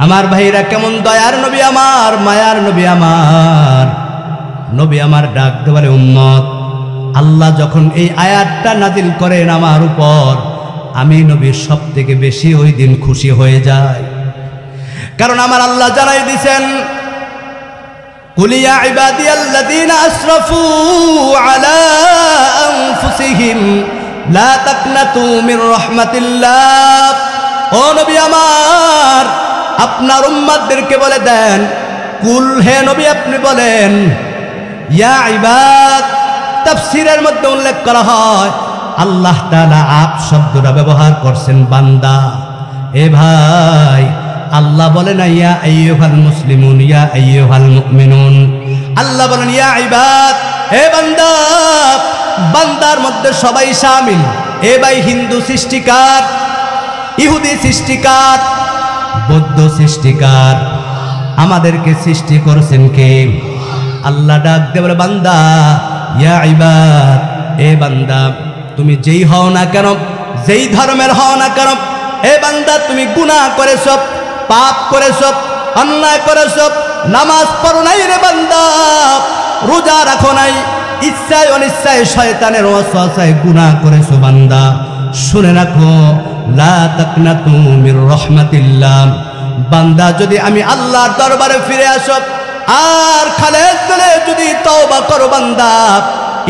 আমার ভাইরা, কেমন দয়ার নবী আমার, মায়ার নবী আমার। নবী আমার ডাক দেওয়ারে উম্মত, আল্লাহ যখন এই আয়াতটা নাজিল করেন আমার উপর, আমি নবীর সব থেকে বেশি ওই দিন খুশি হয়ে যায়। কারণ আমার আল্লাহ জানাই দিছেন, কুল ইয়া ইবাদিয়াল্লাযীনা আসরাফু আলা আনফুসিহিম লা তাকনাতু মির রাহমাতিল্লাহ। ও নবী আমার, আপনার উম্মতদেরকে বলে দেন, কুল, হে নবী আপনি বলেন, ইয়া ইবাদ। তাফসীরের মধ্যে উল্লেখ করা হয়, আল্লাহ তাআলা আপ শব্দটা ব্যবহার করছেন বান্দা। এ ভাই, আল্লাহ বলেন না ইয়া আইয়ুহাল মুসলিমুন, ইয়া আইয়ুহাল মুমিনুন। আল্লাহ বলেন ইয়া ইবাদ, হে বান্দা। বান্দার মধ্যে সবাই শামিল। এ ভাই, হিন্দু সৃষ্টিকার, ইহুদি সৃষ্টিকার, বৌদ্ধ সৃষ্টিকার, আমাদেরকে সৃষ্টি করেছেন কে? আল্লাহ ডাক দে বলে, বান্দা, ইয়া ইবাদ, এ বান্দা, তুমি যেই হও না কেন, যেই ধর্মের হও না কেন, এ বান্দা, তুমি গুনাহ করেছ, পাপ করেছ, অন্যায় করেছ, নামাজ পড়ো নাই রে বান্দা, রোজা রাখো নাই, ইচ্ছায় অনিচ্ছায় শয়তানের ওয়াসওয়াসায় গুনাহ করেছ বান্দা, শুনে রাখো, লা তাকনাতু মির রাহমাতিল্লাহ। বান্দা, যদি আমি আল্লাহর দরবারে ফিরে আসো আর খালেদ দিলে যদি তওবা করো বান্দা,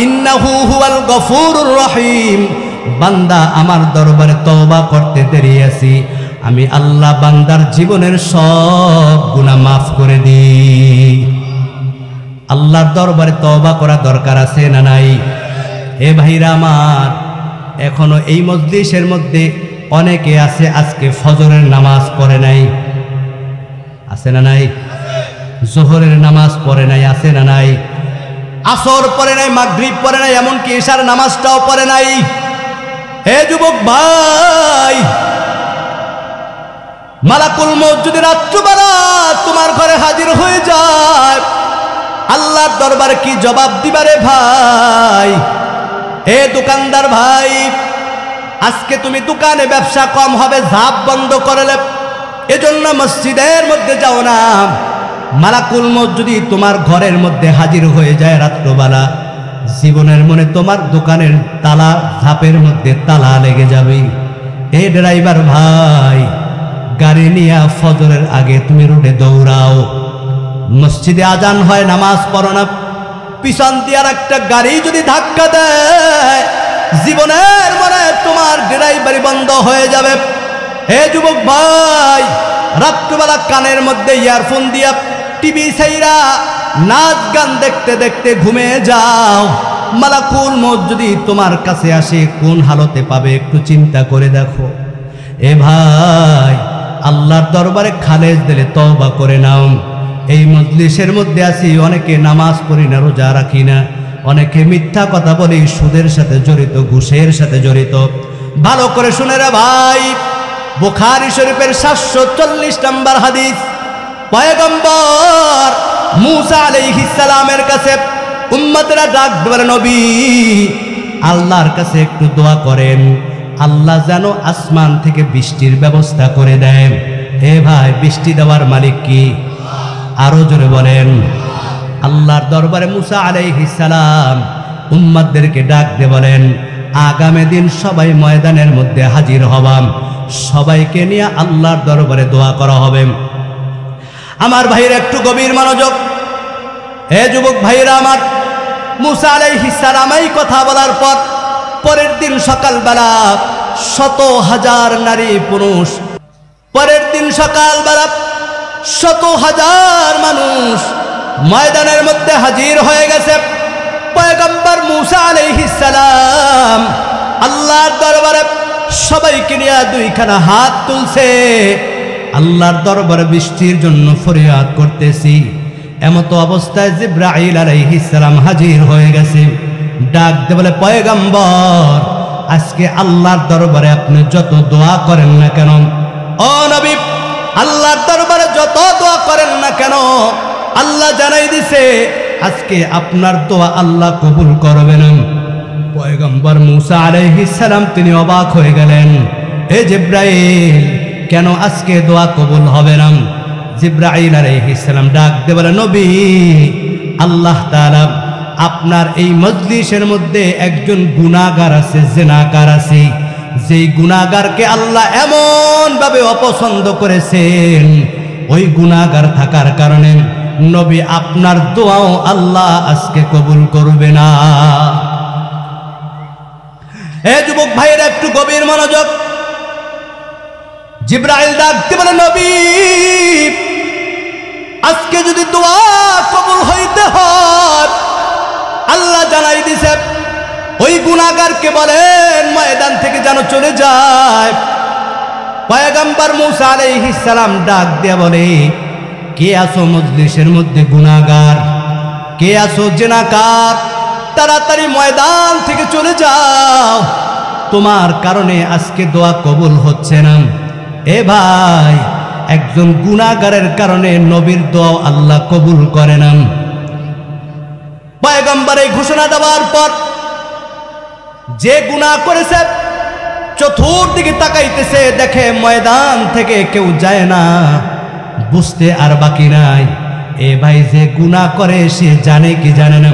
ইন্নাহু হুয়াল গফুরুর রহিম। বান্দা, আমার দরবারে তওবা করতে দেরি আছি, আমি আল্লাহ বান্দার জীবনের সব গুনাহ মাফ করে দিই। আল্লাহর দরবারে তওবা করা দরকার আছে না নাই? এ ভাইরা আমার, এখনো এই মজলিসের মধ্যে অনেকে আছে আজকে ফজরের নামাজ পড়ে নাই, আছে না নাই? জোহরের নামাজ পড়ে নাই, আছে না নাই? আসর পড়ে নাই, মাগরিব পড়ে নাই, এমনকি ইশার নামাজটাও পড়ে নাই। হে যুবক ভাই, মালাকুল মউত যদি রাত্রিবেলা তোমার ঘরে হাজির হয়ে যায়, আল্লাহর দরবারে কি জবাব দিবারে ভাই? এ দোকানদার ভাই, আজকে তুমি দোকানে ব্যবসা কম হবে, ঝাপ বন্ধ করলে, এজন্য মসজিদের মধ্যে যাও না। মালাকুল মউত যদি তোমার ঘরের মধ্যে হাজির হয়ে যায় রাত্রবেলা, জীবনের মনে তোমার দোকানের তালা ঝাপের মধ্যে তালা লেগে যাবে। এ ড্রাইভার ভাই, গাড়ি নিয়ে ফজরের আগে তুমি রোডে দৌড়াও। মসজিদে আজান হয়, নামাজ পড়ো না, পিছন দিয়ে আর একটা গাড়ি যদি ধাক্কা দেয়, জীবনের মনে তোমার ড্রাইভারি বন্ধ হয়ে যাবে। হে যুবক ভাই, রাত্রবেলা কানের মধ্যে ইয়ারফোন দিয়া টিভি ছাইরা নাচ গান দেখতে দেখতে ঘুমিয়ে যাও। মালাকুল মউত যদি তোমার কাছে আসে, কোন হালতে পাবে একটু চিন্তা করে দেখো। এ ভাই, আল্লাহর দরবারে খালেজ দিলে তওবা করে নাও। এই মজলিসের মধ্যে আছি, অনেকে নামাজ পড়ি না, রোজা রাখি না, অনেকে মিথ্যা কথা বলি, সুদের সাথে জড়িত, ঘুষের সাথে জড়িত। ভালো করে শুনে রে ভাই, বুখারী শরীফের 740 নম্বর হাদিস, পয়গম্বর মুসা আলাইহিস সালামের কাছে উম্মতরা ডাক দেবে, নবী আল্লাহর কাছে একটু দোয়া করেন, আল্লাহ যেন আসমান থেকে বৃষ্টির ব্যবস্থা করে দেন। হে ভাই, বৃষ্টি দেওয়ার মালিক কি? আরো জোরে বলেন। আল্লাহর দরবারে মুসা আলাইহিস সালাম উম্মতদেরকে ডাক দিয়ে বলেন, আগামী দিন সবাই ময়দানের মধ্যে হাজির হবাম, সবাইকে নিয়ে আল্লাহর দরবারে দোয়া করা হবে। আমার ভাইরা একটু গভীর মনোযোগ। হে যুবক ভাইরা আমার, মুসা আলাইহিস সালাম এই কথা বলার পর পরের দিন সকালবেলা 100,000 নারী পুরুষ, পরের দিন সকালবেলা 100,000 মানুষ ময়দানের মধ্যে হাজির হয়ে গেছে। পয়গম্বর মুসা আলাইহিস সালাম আল্লাহর দরবারে সবাইকে নিয়ে দুইখানা হাত তুলছে, আল্লাহর দরবারে বৃষ্টির জন্য ফরিয়াদ করতেছি। এমতো অবস্থায় জিবরাইল আলাইহিস সালাম হাজির হয়ে গেছে। ডাক দিয়ে বলে, পয়গম্বর, আজকে আল্লাহর দরবারে আপনি যত দোয়া করেন না কেন, ও নবী, আল্লাহর দরবারে যত দোয়া করেন না কেন, আল্লাহ জানাই দিছে আজকে আপনার দোয়া আল্লাহ কবুল করবেন। পয়গম্বর মুসা আলাইহিস সালাম তিনি অবাক হয়ে গেলেন, এ জিবরাইল, কেন আজকে দোয়া কবুল হবে না? জিবরাইল আলাইহিস সালাম ডাক দিয়ে বলে, নবী, আল্লাহ তাআলা আপনার এই মজলিসের মধ্যে একজন গুনাহগার আছে, জিনাকার আছে, যেই গুনাহগারকে আল্লাহ এমন ভাবে অপছন্দ করেছেন, ওই গুনাহগার থাকার কারণে নবী আপনার দোয়াও আল্লাহ আজকে কবুল করবে না। হে যুবক ভাইরা একটু গভীর মনোযোগ। জিবরাইল ডাকতে বলে, নবী, আজকে যদি দোয়া কবুল হইতে হয়, আল্লাহ জানাই দিছে ওই গুনাহগারকে বলেন ময়দান থেকে যেন চলে যায়। পয়গম্বর মুসা আলাইহিস সালাম ডাক দিয়ে বলে, কে আছো মজলিসের মধ্যে গুনাহগার, কে আছো জিনাকার, তাড়াতাড়ি ময়দান থেকে চলে যাও, তোমার কারণে আজকে দোয়া কবুল হচ্ছে না। এ ভাই, একজন গুনাহগারের কারণে নবীর দোয়া আল্লাহ কবুল করে না। পয়গম্বর এই ঘোষণা দেওয়ার পর যে গুনাহ করেছে চতুর্দিকে তাকাইতেছে, দেখে ময়দান থেকে কেউ যায় না, বুঝতে আর বাকি নাই, এ ভাই যে গুনাহ করে সে জানে কি জানে না,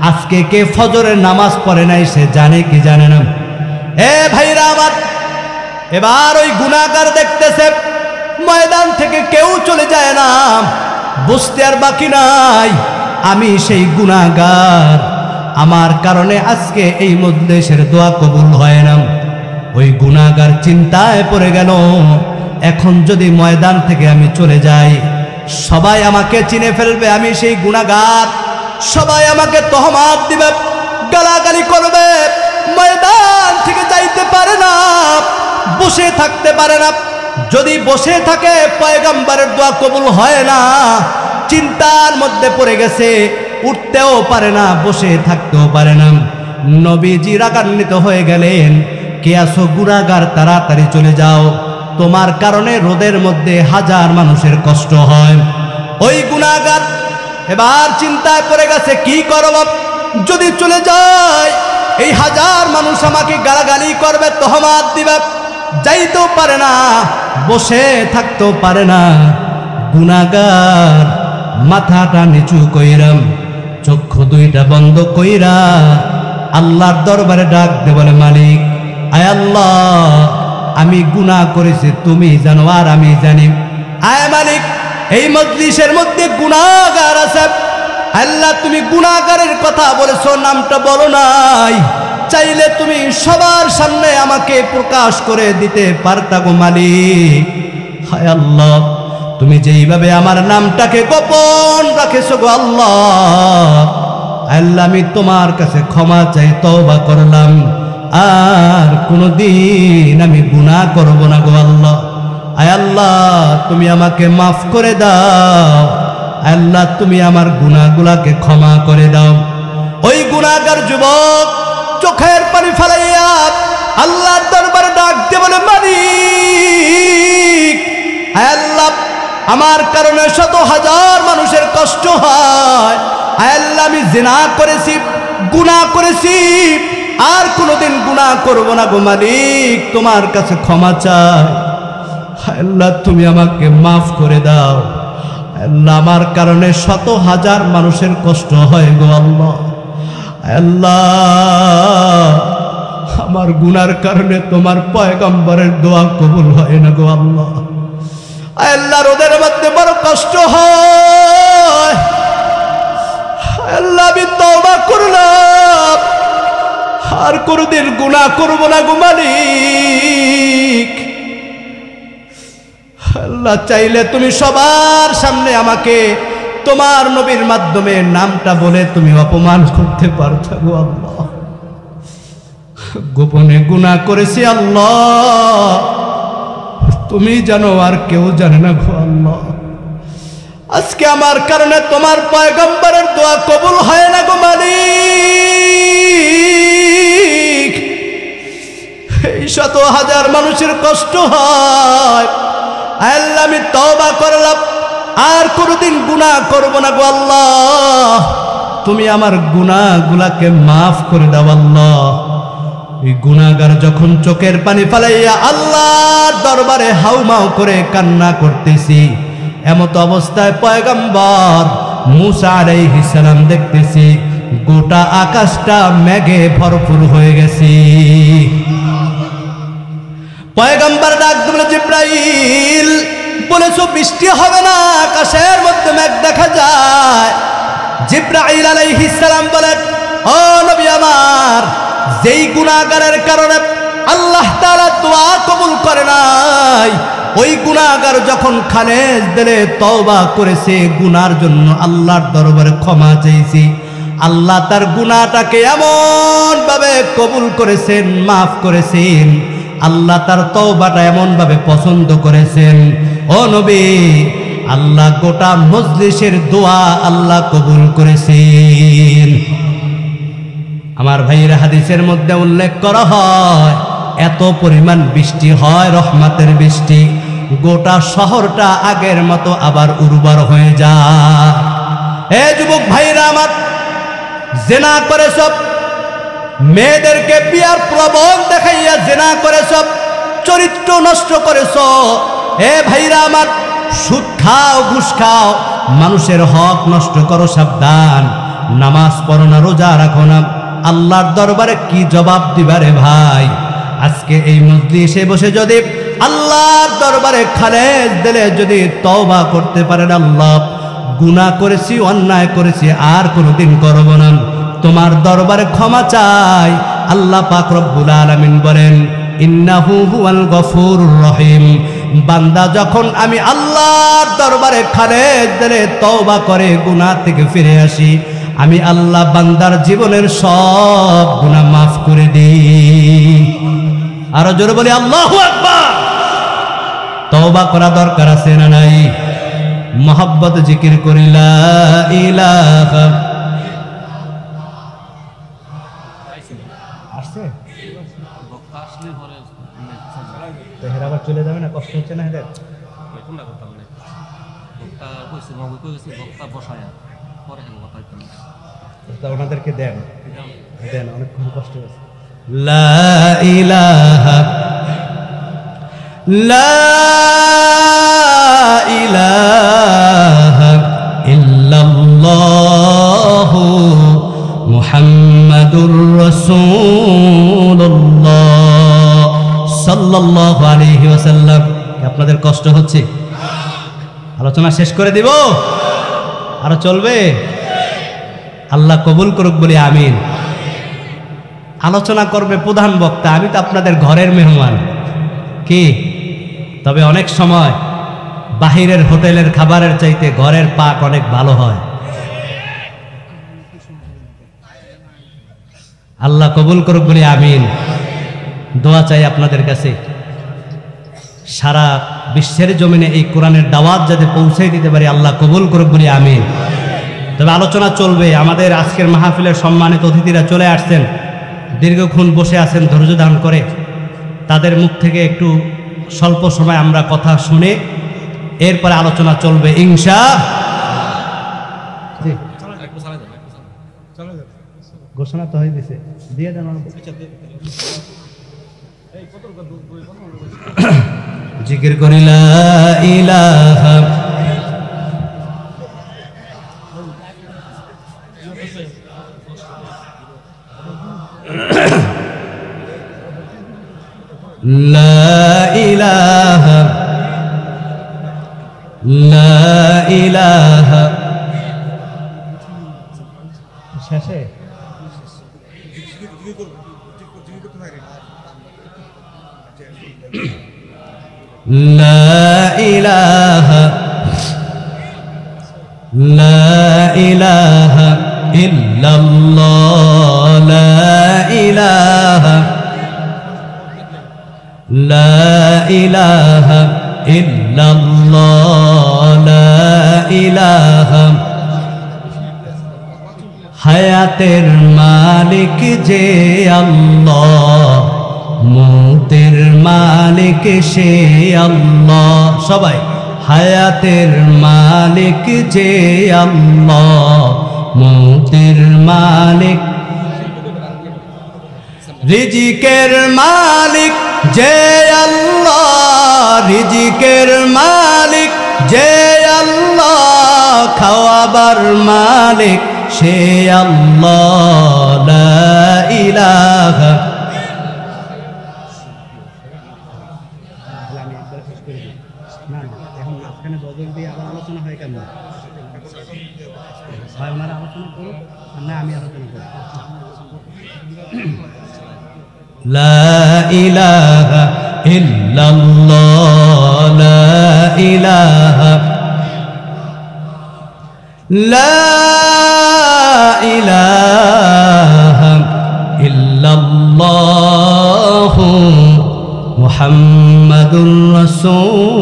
আজকে কে ফজরের নামাজ পড়ে নাই সে জানে কি জানে না। এ ভাইরা আমার, এবার ওই গুনাহগার দেখতেছে ময়দান থেকে কেউ চলে যায় না, বুঝতে আর বাকি নাই, আমি সেই গুনাহগার, আমার কারণে আজকে এই মজলিসের দোয়া কবুল হয় না। ওই গুনাহগার চিন্তায় পড়ে গেল, এখন যদি ময়দান থেকে আমি চলে যাই, সবাই আমাকে চিনে ফেলবে, আমি সেই গুনাহগার, সবাই আমাকে তহমাত দিবে, গালাগালি করবে, ময়দান থেকে যাইতে পারে না, বসে থাকতে পারে না, যদি বসে থাকে পয়গম্বরের দোয়া কবুল হয় না। চিন্তার মধ্যে পড়ে গেছে, উঠতেও পারে না, বসে থাকতেও পারে না। নবীজি রাগান্বিত হয়ে গেলেন, কে আছো গুনাহগার, তাড়াতাড়ি চলে যাও, তোমার কারণে রোদের মধ্যে হাজার মানুষের কষ্ট হয়। ওই গুনাহগার এবার চিন্তায় পড়ে গেছে, কি করব, যদি চলে যায় এই হাজার মানুষ আমাকে গালাগালি করবে, তহমাত দিবে, যাইতেও পারে না, বসে থাকতেও পারে না। গুনাহগার মাথাটা নিচু কইরাম, চক্ষু দুইটা বন্ধ কইরা আল্লাহর দরবারে ডাক দে, বলে মালিক, আয় আল্লাহ, আমি গুনাহ করেছি, তুমি জানো আর আমি জানি। আয় মালিক, এই মজলিসের মধ্যে গুনাহগার আছে, আল্লাহ তুমি গুনাহগারের কথা বলেছো, নামটা বলো নাই, চাইলে তুমি সবার সামনে আমাকে প্রকাশ করে দিতে পারতা গো মালিক। হায় আল্লাহ, তুমি যেইভাবে আমার নামটাকে গোপন রাখেছো গো আল্লাহ, আল্লাহ আমি তোমার কাছে ক্ষমা চাই, তওবা করলাম, আর কোনদিন আমি গুনাহ করব না গো আল্লাহ। আয় আল্লাহ, তুমি আমাকে মাফ করে দাও, আল্লাহ তুমি আমার গুনাহগুলাকে ক্ষমা করে দাও। ওই গুনাহগার যুবক চোখের পানি ফেলাইয়া আল্লাহর দরবারে ডাক দিয়ে বলে, মালিক, আয় আল্লাহ, আমার কারণে শত হাজার মানুষের কষ্ট হয়, আয় আল্লাহ আমি জিনা করেছি, গুনাহ করেছি, আর কোনোদিন গুনাহ করব না গো মালিক, তোমার কাছে ক্ষমা চাই, আল্লাহ তুমি আমাকে মাফ করে দাও। আল্লাহ আমার কারণে শত হাজার মানুষের কষ্ট হয় গো আল্লাহ, আল্লাহ আমার গুনার কারণে তোমার পয়গম্বরের দোয়া কবুল হয় না গো আল্লাহ। আল্লাহ রোদের মধ্যে বড় কষ্ট হয়, আল্লাহ আমি তওবা করলাম, আর কোনদিন গুনাহ করব না গো মালিক। আল্লাহ চাইলে তুমি সবার সামনে আমাকে তোমার নবীর মাধ্যমে নামটা বলে তুমি অপমান করতে পারতা গো আল্লাহ। গোপনে গুনাহ করেছি আল্লাহ, তুমি জানো, আর কেউ জানে না গো আল্লাহ। আজকে আমার কারণে তোমার পয়গম্বরের দোয়া কবুল হয় না গো মালিক। এই শত হাজার মানুষের কষ্ট হয়, আল্লাহ আমি তওবা করলাম, আর কোনদিন গুনাহ করব না গো আল্লাহ, তুমি আমার গুনাহগুলাকে মাফ করে দাও আল্লাহ। এই গুনাহগার যখন চোখের পানি ফেলাইয়া আল্লাহর দরবারে হাউমাউ করে কান্না করতেছি, এমত অবস্থায় পয়গম্বর মূসা আলাইহিস সালাম দেখতেছি গোটা আকাশটা মেঘে ভরপুর হয়ে গেছে। পয়গম্বর ডাক দিল, জিবরাইল বলেছো বৃষ্টি হবে না, আকাশের মধ্যে মেঘ দেখা যায়। জিবরাইল আলাইহিস সালাম বলেন, ও নবী আমার, যেই গুনাহগারের কারণে আল্লাহ তাআলা দোয়া কবুল করে নাই, ওই গুনাহগার যখন খালেস দিলে তওবা করেছে, গুনার জন্য আল্লাহর দরবারে ক্ষমা চাইছি, আল্লাহ তার গুনাহটাকে এমন ভাবে কবুল করেছেন, মাফ করেছেন, আল্লাহ তার তওবাটা এমন ভাবে পছন্দ করেছেন। ও নবী, আল্লাহ গোটা মজলিসের দোয়া আল্লাহ কবুল করেছেন। আমার ভাইয়ের হাদিসের মধ্যে উল্লেখ করা হয়, এত পরিমাণ বৃষ্টি হয়, রহমতের বৃষ্টি, গোটা শহরটা আগের মতো আবার উর্বর হয়ে যায়। এ যুবক ভাইরা আমার, জিনা করেছ, মেয়েদেরকে বিয়ার প্রলোভন দেখাইয়া জিনা করেছ, চরিত্র নষ্ট করেছ। এ ভাইরা আমার, সুদ খাও, ঘুষ খাও, মানুষের হক নষ্ট করো, সাবধান। নামাজ পড়ো না, রোজা রাখো না, আল্লাহর দরবারে কি জবাব দিবারে ভাই? আজকে এই মজলিসে বসে যদি আল্লাহর দরবারে খালেস দিলে যদি তওবা করতে পারেন, আল্লাহ গুনাহ করেছি, অন্যায় করেছি, আর কোনোদিন করব না, তোমার দরবারে ক্ষমা চাই। আল্লাহ পাক রব্বুল আলামিন বলেন, ইন্নাহু হুয়াল গফুরুর রহিম। বান্দা যখন আমি আল্লাহর দরবারে খালেস দিলে তওবা করে গুনাহ থেকে ফিরে আসি, আমি আল্লাহ বান্দার জীবনের সব গুনাহ মাফ করে দিই। আরো জোরে বলি আল্লাহু আকবার। তওবা করা দরকার আছে না নাই? মোহাব্বত জিকির করি লা ইলাহা। আসছে তো হেরা আবার চলে যাবে না, কষ্ট হচ্ছে না হেদের? ওনাদেরকে দেন। দেন, অনেকক্ষণ কষ্ট হয়েছে। লা ইলাহা লা ইলাহা ইল্লাল্লাহু মুহাম্মাদুর রাসূলুল্লাহ সাল্লাল্লাহু আলাইহি ওয়াসাল্লাম। আপনাদের কষ্ট হচ্ছে? আলোচনা শেষ করে দিব? আরো চলবে? আল্লাহ কবুল করুক বলি আমিন। আলোচনা করবে প্রধান বক্তা, আমি তো আপনাদের ঘরের মেহমান কি। তবে অনেক সময় বাহিরের হোটেলের খাবারের চাইতে ঘরের পাক অনেক ভালো হয়। আল্লাহ কবুল করুক বলি আমিন। দোয়া চাই আপনাদের কাছে, সারা বিশ্বের জমিনে এই কোরআনের দাওয়াত যাতে পৌঁছে দিতে পারি, আল্লাহ কবুল করুক বলি আমিন। তবে আলোচনা চলবে। আমাদের আজকের মাহফিলের সম্মানিত অতিথিরা চলে আসছেন, দীর্ঘক্ষণ বসে আছেন ধৈর্য ধারণ করে। তাদের মুখ থেকে একটু স্বল্প সময় আমরা কথা শুনে এরপরে আলোচনা চলবে ইনশাআল্লাহ। ঘোষণা তো হয়ে দিছে, দিয়ে দেন। জিকির করি লা ইলাহা লা ইলাহা লা ইলাহা শেষে লা ইলাহা লা ইলাহা ইল্লাল্লাহ লা ইলাহা লা ইলাহা ইল্লাল্লাহ লা ইলাহা। হায়াতের মালিক যে আল্লাহ, মৌতের মালিক সে আল্লাহ। সবাই হায়াতের মালিক যে আল্লাহ, মৌতের মালিক, রিজিকের মালিক যে আল্লাহ, রিজিকের মালিক যে আল্লাহ, খাওয়াবার মালিক সে আল্লাহ লা ইলাহা। লা ইলাহা ইল্লাল্লাহ লা ইলাহা লা ইলাহা ইল্লাল্লাহু মুহাম্মাদুর রাসূলুল্লাহ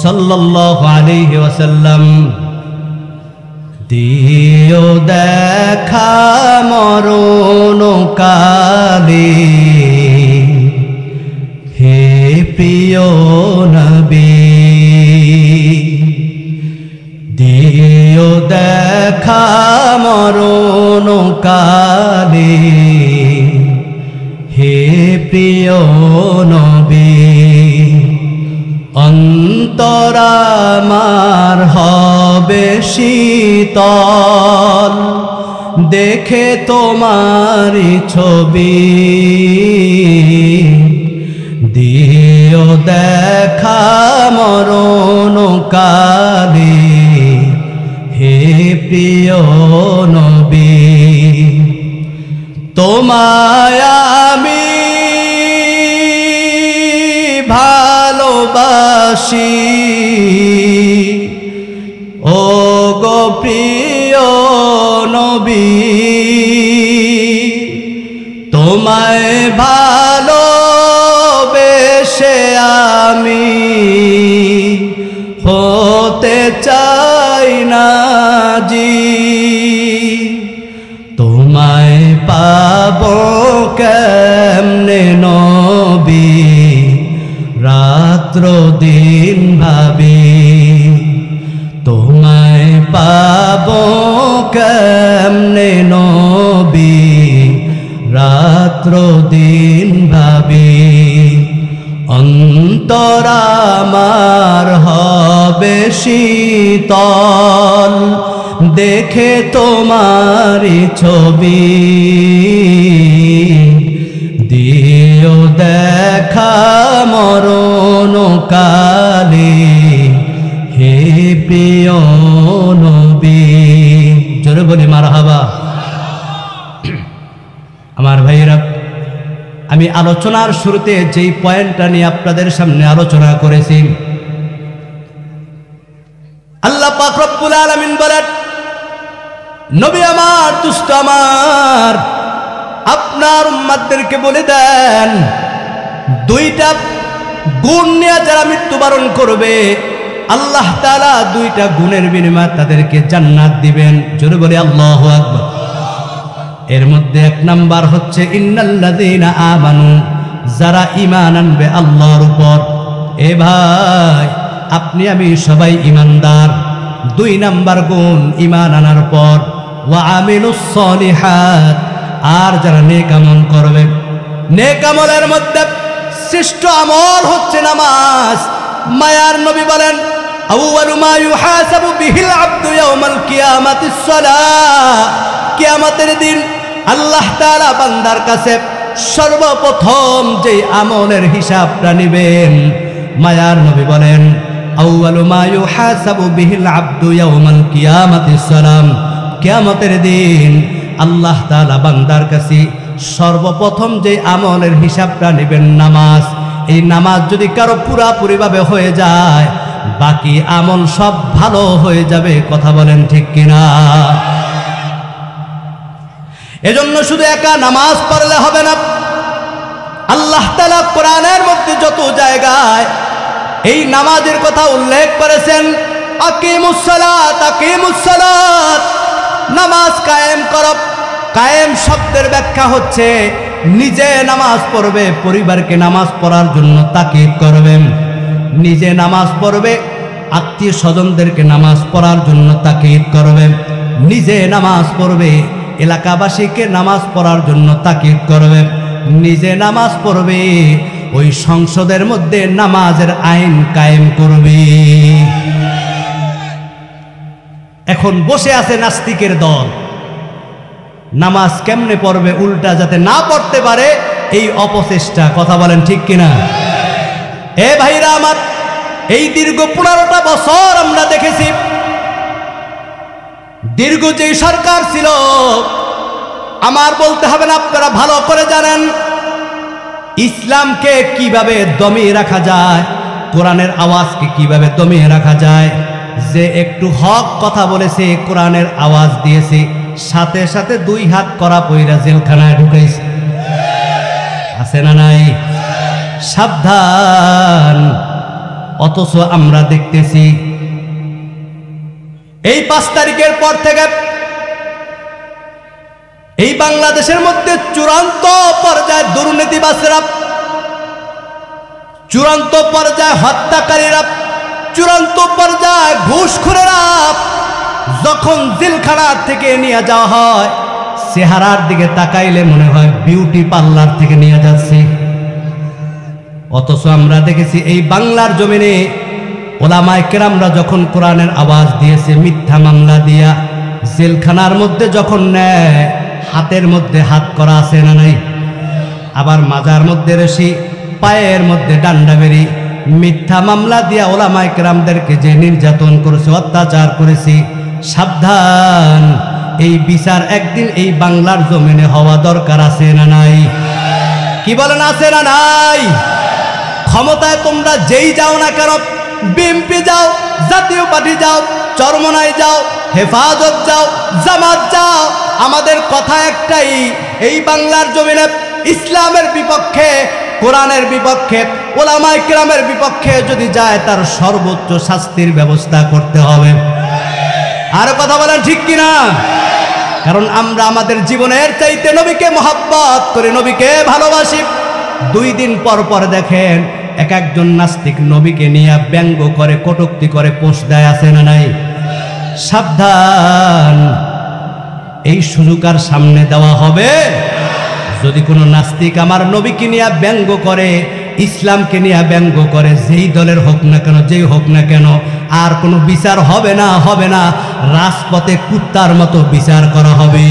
সাল্লাল্লাহু আলাইহি ওয়াসাল্লাম। দিও দেখা মরণ কালে হে প্রিয় নবী, দিও দেখা মরণ কালে হে প্রিয় নবী। অন্তর আমার হবে শীতল দেখে তোমারি ছবি, দিও দেখা মরণ কালে হে প্রিয় নবী। তোমায় আমি ভালোবাসি ও গো প্রিয় নবী, তোমায় ভালোবেসে আমি হতে চাই না জি। তোমায় পাবো কেমনে নবী, রাত্র দিন ভাবি। তোমায় পাবো কেমনে কেমনে নবী রাত্র দিন ভাবি অন্তর আমার হবে শীতল দেখে তোমারি ছবি দিও দেখা মরণ কালে হে প্রিয় নবী। জোরে বলি মারহাবা। আমার ভাইয়েরা, আমি আলোচনার শুরুতে যেই পয়েন্টটা নিয়ে আপনাদের সামনে আলোচনা করেছি, আল্লাহ পাক রব্বুল আলামিন বলেন, নবী আমার, দুষ্ট আমার, আপনার উম্মতদেরকে বলে দেন, দুইটা গুণ নিয়ে যারা মৃত্যুবরণ করবে আল্লাহ তাআলা দুইটা গুণের বিনিময়ে তাদেরকে জান্নাত দিবেন। জোরে বলি আল্লাহু আকবার। এর মধ্যে এক নাম্বার হচ্ছে ইন্নাল্লাযীনা আমানু, যারা ঈমান আনবে আল্লাহর উপর। এ ভাই, আপনি আমি সবাই ঈমানদার। দুই নাম্বার গুণ ঈমান আনার পর ওয়া আমিলুস সলিহাত, আর যারা নেক আমল করবে। নেক আমলের মধ্যে শ্রেষ্ঠ আমল হচ্ছে নামাজ। মায়ার নবী বলেন, আউয়ালু মা ইউহাসাবু বিহিল আবদু ইয়াউমাল কিয়ামাতিস সালাহ। কিয়ামতের দিন আল্লাহ তাআলা বান্দার কাছে সর্বপ্রথম যে আমলের হিসাবটা নেবেন, মায়ার নবী বলেন, আউয়ালু মা ইউহাসাবু বিহিল আবদু ইয়াউমাল কিয়ামাতিস সালাম। কিয়ামতের দিন আল্লাহ তাআলা বান্দার কাছে সর্বপ্রথম যে আমলের হিসাবটা নেবেন নামাজ। এই নামাজ যদি কারো পুরাপুরিভাবে হয়ে যায়, বাকি আমল সব ভালো হয়ে যাবে। কথা বলেন ঠিক কিনা? এজন্য শুধু একা নামাজ পড়লে হবে না। আল্লাহ তাআলা কোরআনের মধ্যে যত জায়গায় এই নামাজের কথা উল্লেখ করেছেন, আকিমুস সালাত, আকিমুস সালাত, নামাজ কায়েম করো। কায়েম শব্দের ব্যাখ্যা হচ্ছে নিজে নামাজ পড়বে, পরিবারকে নামাজ পড়ার জন্য তাকিদ করবে। নিজে নামাজ পড়বে, আত্মীয় স্বজনদেরকে নামাজ পড়ার জন্য তাকিদ করবে। নিজে নামাজ পড়বে, এলাকাবাসীকে নামাজ পড়ার জন্য তাকিদ করবে। নিজে নামাজ পড়বে, ওই সংসদের মধ্যে নামাজের আইন কায়েম করবে। এখন বসে আছে নাস্তিকের দল, নামাজ কেমনে পড়বে উল্টা যাতে না পড়তে পারে, এই অপচেষ্টা। কথা বলেন ঠিক কিনা? এ ভাইরা আমার, এই দীর্ঘ 15টা বছর আমরা দেখেছি, দীর্ঘ যে সরকার ছিল, আমার বলতে হবে না, আপনারা ভালো করে জানেন ইসলামকে কিভাবে দমিয়ে রাখা যায়, কোরআনের আওয়াজকে কিভাবে দমিয়ে রাখা যায়। যে একটু হক কথা বলেছে, কোরআনের আওয়াজ দিয়েছে, সাথে সাথে 2 হাত করা পইরা জেলখানায় ঢুকাইছে। আছে না নাই? সাবধান। অথচ আমরা দেখতেছি এই 5 তারিখের পর থেকে এই বাংলাদেশের মধ্যে চূড়ান্ত পর্যায়ে দুর্নীতিবাজরা, চূড়ান্ত পর্যায়ে হত্যাকারীরা, চূড়ান্ত পর্যায়ে ঘুষখোরেরা যখন জেলখানা থেকে নিয়ে যাওয়া হয়, চেহারার দিকে তাকাইলে মনে হয় বিউটি পার্লার থেকে নিয়ে যাচ্ছে। অথচ আমরা দেখেছি এই বাংলার জমিনে ওলামায়ে কেরামরা যখন কোরআনের আওয়াজ দিয়েছে, মিথ্যা মামলা দিয়া জেলখানার মধ্যে যখন নেয়, হাতের মধ্যে হাত করা আছে না নাই? আবার মাজার মধ্যে রশি, পায়ের মধ্যে ডান্ডা বেরি, মিথ্যা মামলা দিয়া ওলামায়ে কেরামদেরকে যে নির্যাতন করেছে, অত্যাচার করেছে। সাবধান, এই বিচার একদিন এই বাংলার জমিনে হওয়া দরকার। আছে না নাই? কি বলেন, আছে না নাই? ক্ষমতায় তোমরা যেই যাও না কেন, বিএনপি যাও, জাতীয় পার্টি যাও, চরমনাই যাও, হেফাজত যাও, জামাত যাও, আমাদের কথা একটাই, এই বাংলার জমিনে ইসলামের বিপক্ষে, কোরআনের বিপক্ষে, ওলামায়ে কেরামের বিপক্ষে যদি যায়, তার সর্বোচ্চ শাস্তির ব্যবস্থা করতে হবে। আর কথা বলেন ঠিক কিনা? কারণ আমরা আমাদের জীবনের চাইতে নবীকে মহব্বত করে, নবীকে ভালোবাসি। 2 দিন পর পর দেখেন এক একজন নাস্তিক নবীকে নিয়ে ব্যঙ্গ করে, কটূক্তি করে, পোস্ট দেয়। আছে না নাই? সাবধান। এই সুযোগ আর সামনে দেওয়া হবে? যদি কোনো নাস্তিক আমার নবীকে নিয়ে ব্যঙ্গ করে, ইসলামকে নিয়ে ব্যঙ্গ করে, যেই দলের হোক না কেন, যেই হোক না কেন, আর কোনো বিচার হবে না, হবে না। রাজপথে কুত্তার মতো বিচার করা হবে।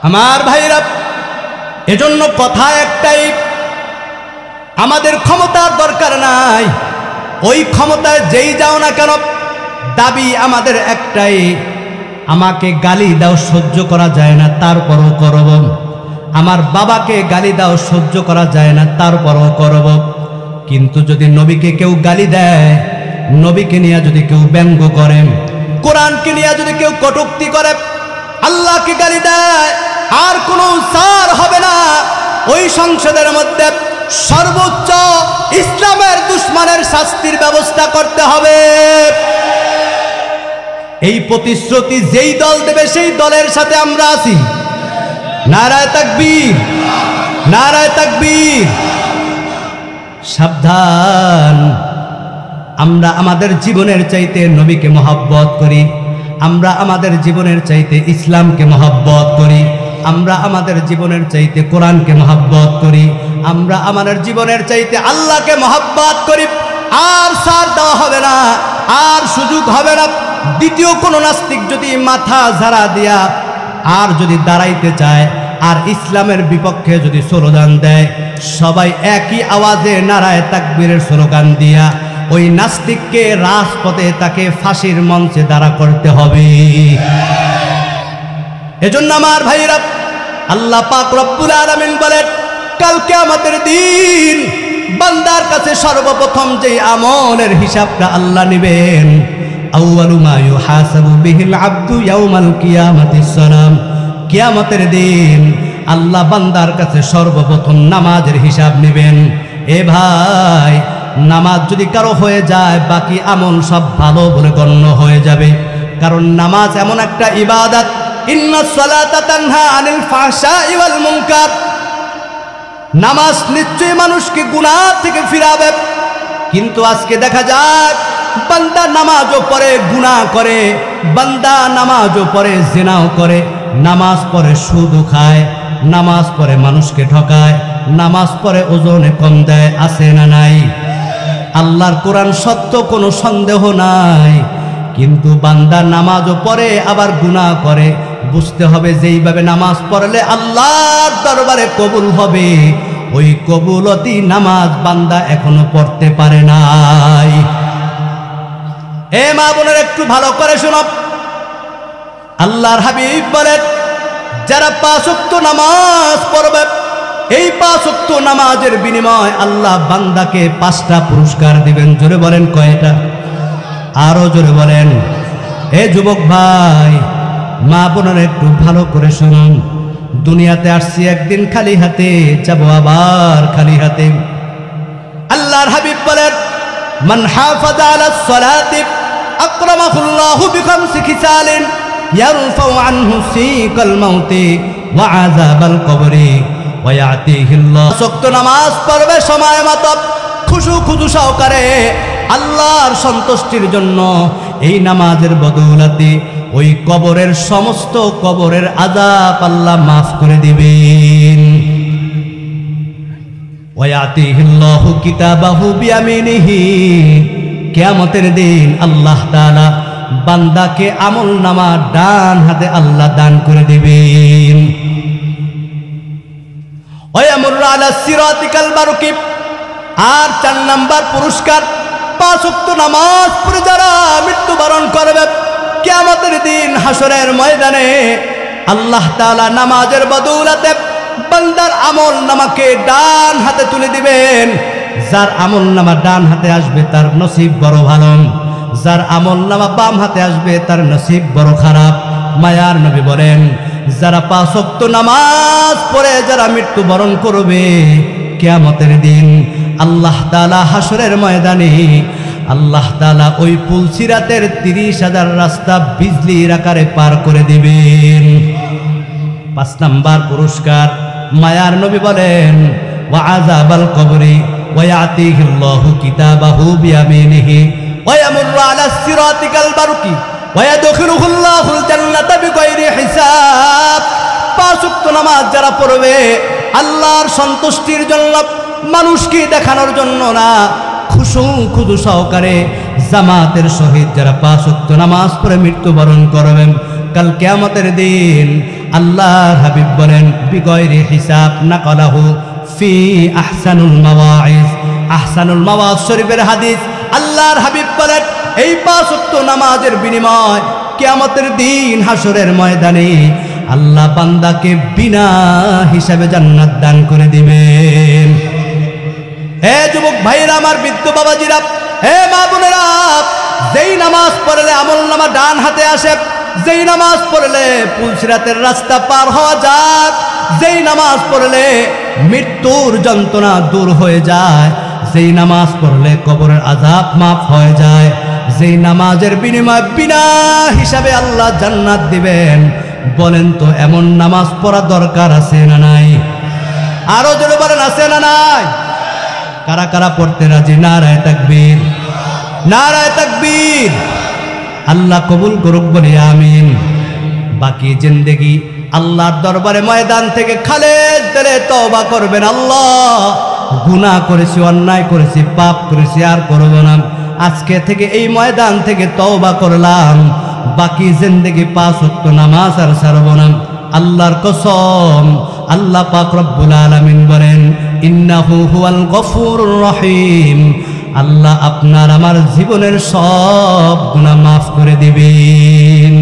আমার ভাইরা, এজন্য কথা একটাই, আমাদের ক্ষমতার দরকার নাই। ওই ক্ষমতায় যেই যাও না কেন, দাবি আমাদের একটাই, আমাকে গালি দাও সহ্য করা যায় না, তারপরও করব। আমার বাবাকে গালি দাও সহ্য করা যায় না, তারপরও করব। কিন্তু যদি নবীকে কেউ গালি দেয়, নবীকে নিয়ে যদি কেউ ব্যঙ্গ করে, কোরআনকে নিয়ে যদি কেউ কটূক্তি করে, আল্লাহকে গালি দেয়, আর কোনো ছাড় হবে না। ওই সংসদের মধ্যে সর্বোচ্চ ইসলামের দুশমনের শাস্তির ব্যবস্থা করতে হবে। এই প্রতিশ্রুতি যেই দল দেবে সেই দলের সাথে আমরা আছি। নারায়ে তাকবীর, নারায়ে তাকবীর। সাবধান, আমরা আমাদের জীবনের চাইতে নবীকে মহব্বত করি, আমরা আমাদের জীবনের চাইতে ইসলামকে মহব্বত করি, আমরা আমাদের জীবনের চাইতে কোরআনকে মহব্বত করি, আমরা আমাদের জীবনের চাইতে আল্লাহকে মহব্বত করি। আর ছাড় দেওয়া হবে না, আর সুযোগ হবে না। দ্বিতীয় কোন নাস্তিক যদি মাথা ঝাড়া দিয়া আর যদি দাঁড়াইতে চায়, আর ইসলামের বিপক্ষে যদি স্লোগান দেয়, সবাই একই আওয়াজে নারায়ে তাকবীরের স্লোগান দিয়া ওই নাস্তিককে রাজপথে তাকে ফাঁসির মঞ্চে দাঁড়া করতে হবে। এজন্য আমার ভাইরা, আল্লাহ পাক রব্বুল আলামিন বলেন, কাল কিয়ামতের দিন বান্দার কাছে সর্বপ্রথম যে আমলের হিসাবটা আল্লাহ নেবেন, আউয়ালু মা ইউহাসাবু বিহিল আবদু ইয়াউমাল কিয়ামাতিস সালাম। কিয়ামতের দিন আল্লাহ বান্দার কাছে সর্বপ্রথম নামাজের হিসাব নেবেন। এ ভাই, নামাজ যদি কারো হয়ে যায়, বাকি আমল সব ভালো বলে গণ্য হয়ে যাবে। কারণ নামাজ এমন একটা ইবাদত, ইন্নাস সালাতা তানহা আনিল ফাহশাই ওয়াল মুনকার। নামাজ নিশ্চয়ই মানুষকে গুনাহ থেকে ফিরাবে। কিন্তু আজকে দেখা যায় বান্দা নামাজও পড়ে গুনাহ করে, বান্দা নামাজও পড়ে জিনাও করে, নামাজ পড়ে সুদও খায়, নামাজ পড়ে মানুষকে ঠকায়, নামাজ পড়ে ওজনে কম দেয়। আছে না নাই? আল্লাহর কোরআন সত্য, কোনো সন্দেহ নাই। কিন্তু বান্দা নামাজও পড়ে আবার গুনাহ করে। বুঝতে হবে যেইভাবে নামাজ পড়লে আল্লাহর দরবারে কবুল হবে, ওই কবুলতি নামাজ বান্দা এখনো পড়তে পারে নাই। এ মা বোনের, একটু ভালো করে শোনো। আল্লাহর হাবিব বলেন, যারা 5 ওয়াক্ত নামাজ পড়বে, এই 5 ওয়াক্ত নামাজের বিনিময় আল্লাহ বান্দাকে 5টা পুরস্কার দিবেন। জোরে বলেন, কয়টা? আরো জোরে বলেন। এ যুবক ভাই, মা বোনেরা একটু ভালো করে শুনুন। দুনিয়াতে আসছি একদিন খালি হাতে, যাব আবার খালি হাতে। আল্লাহর হাবিব বলেন, মান হাফাযা আলাস সালাতি আকরামাহুল্লাহু বিখামসি খিসালিন ইয়ারফাউ আনহু সিকাল মাউতি ওয়া আযাবাল কবরি ওয়া ইয়াতিহিল্লাহু। ওয়াক্ত নামাজ পড়বে সময় মতো, খুশু সহকারে, আল্লাহর সন্তুষ্টির জন্য। এই নামাজের বদৌলতে ওই কবরের সমস্ত কবরের আযাব আল্লাহ মাফ করে দিবেন। ওয়া ইয়াতিহিল্লাহু কিতাবাহু বিয়ামিনিহি। কিয়ামতের দিন আল্লাহ তাআলা বান্দাকে আমলনামা ডান হাতে আল্লাহ দান করে দিবেন। ওয়া ইয়ামুরু আলা সিরাতিকাল বারকিব। আর 4 নাম্বার পুরস্কার, 5 ওয়াক্ত নামাজ পড়ে যারা মৃত্যুবরণ করবে, কিয়ামতের দিন হাসরের ময়দানে আল্লাহ তাআলা নামাজের বদৌলতে বান্দার আমল নামাকে ডান হাতে তুলে দিবেন। যার আমল নামা ডান হাতে আসবে তার নসিব বড় ভালো, যার আমল নামা বাম হাতে আসবে তার নসিব বড় খারাপ। মায়ার নবী বলেন, যারা 5 ওয়াক্ত নামাজ পড়ে যারা মৃত্যুবরণ করবে, কিয়ামতের দিন আল্লাহ তাআলা হাসরের ময়দানে আল্লাহ তাআলা ওই পুলসিরাতের 30,000 রাস্তা বিজলির আকারে পার করে দিবেন। 5 নাম্বার পুরস্কার, মায়ার নবী বলেন ওয়া আযাবাল কবরি ওয়া ইয়াতিহিল্লাহু কিতাবাহু বিয়ামিনিহি ওয়া ইয়ামুরু আলাস সিরাতি কাল বারকি ওয়া ইয়াদখিলুহুল্লাহুল জান্নাতা বিগাইরি হিসাব। 5 ওয়াক্ত নামাজ যারা পড়বে আল্লাহর সন্তুষ্টির জন্য, মানুষকে দেখানোর জন্য না, খুশু সহকারে জামাতের সহিত যারা 5 ওয়াক্ত নামাজ পড়ে মৃত্যুবরণ করবেন, কাল কিয়ামতের দিন আল্লাহর হাবিব বলেন বিগাইরি হিসাব নাকালাহু ফি আহসানুল মাওয়াইজ। আহসানুল মাওয়াজ শরীফের হাদিস, আল্লাহর হাবিব বলেন এই 5 ওয়াক্ত নামাজের বিনিময় কিয়ামতের দিন হাসরের ময়দানে আল্লাহ বান্দাকে বিনা হিসাবে জান্নাত দান করে দিবেন। হে যুবক ভাইরা, আমার বৃদ্ধ বাবাজিরা, হে মা বোনেরা, যেই নামাজ পড়লে আমলনামা ডান হাতে আসে, যেই নামাজ পড়লে পুলসিরাতের রাস্তা পার হওয়া যায়, যেই নামাজ পড়লে মৃত্যুর যন্ত্রণা দূর হয়ে যায়, যেই নামাজ পড়লে কবরের আযাব মাফ হয়ে যায়, যেই নামাজের বিনিময়ে বিনা হিসাবে আল্লাহ জান্নাত দিবেন, বলেন তো এমন নামাজ পড়া দরকার আছে না নাই? আরো জোরে বলেন আছে না নাই? কারা কারা পড়তে রাজি? নারায়ে তাকবীর, নারায়ে তাকবীর। আল্লাহ কবুল করুক বলি আমিন। বাকি জিন্দেগি আল্লাহর দরবারে ময়দান থেকে খালেদ দিলে তওবা করবেন, আল্লাহ গুনাহ করেছি, অন্যায় করেছি, পাপ করেছি, আর করব না, আজকে থেকে এই ময়দান থেকে তওবা করলাম, বাকি জিন্দেগি 5 ওয়াক্ত নামাজ আর ছাড়ব না। আল্লাহর কসম, আল্লাহ পাক রব্বুল আলামিন বলেন ইন্নাহু হুয়াল গফুরুর রহিম, আল্লাহ আপনার আমার জীবনের সব গুনাহ মাফ করে দিবেন।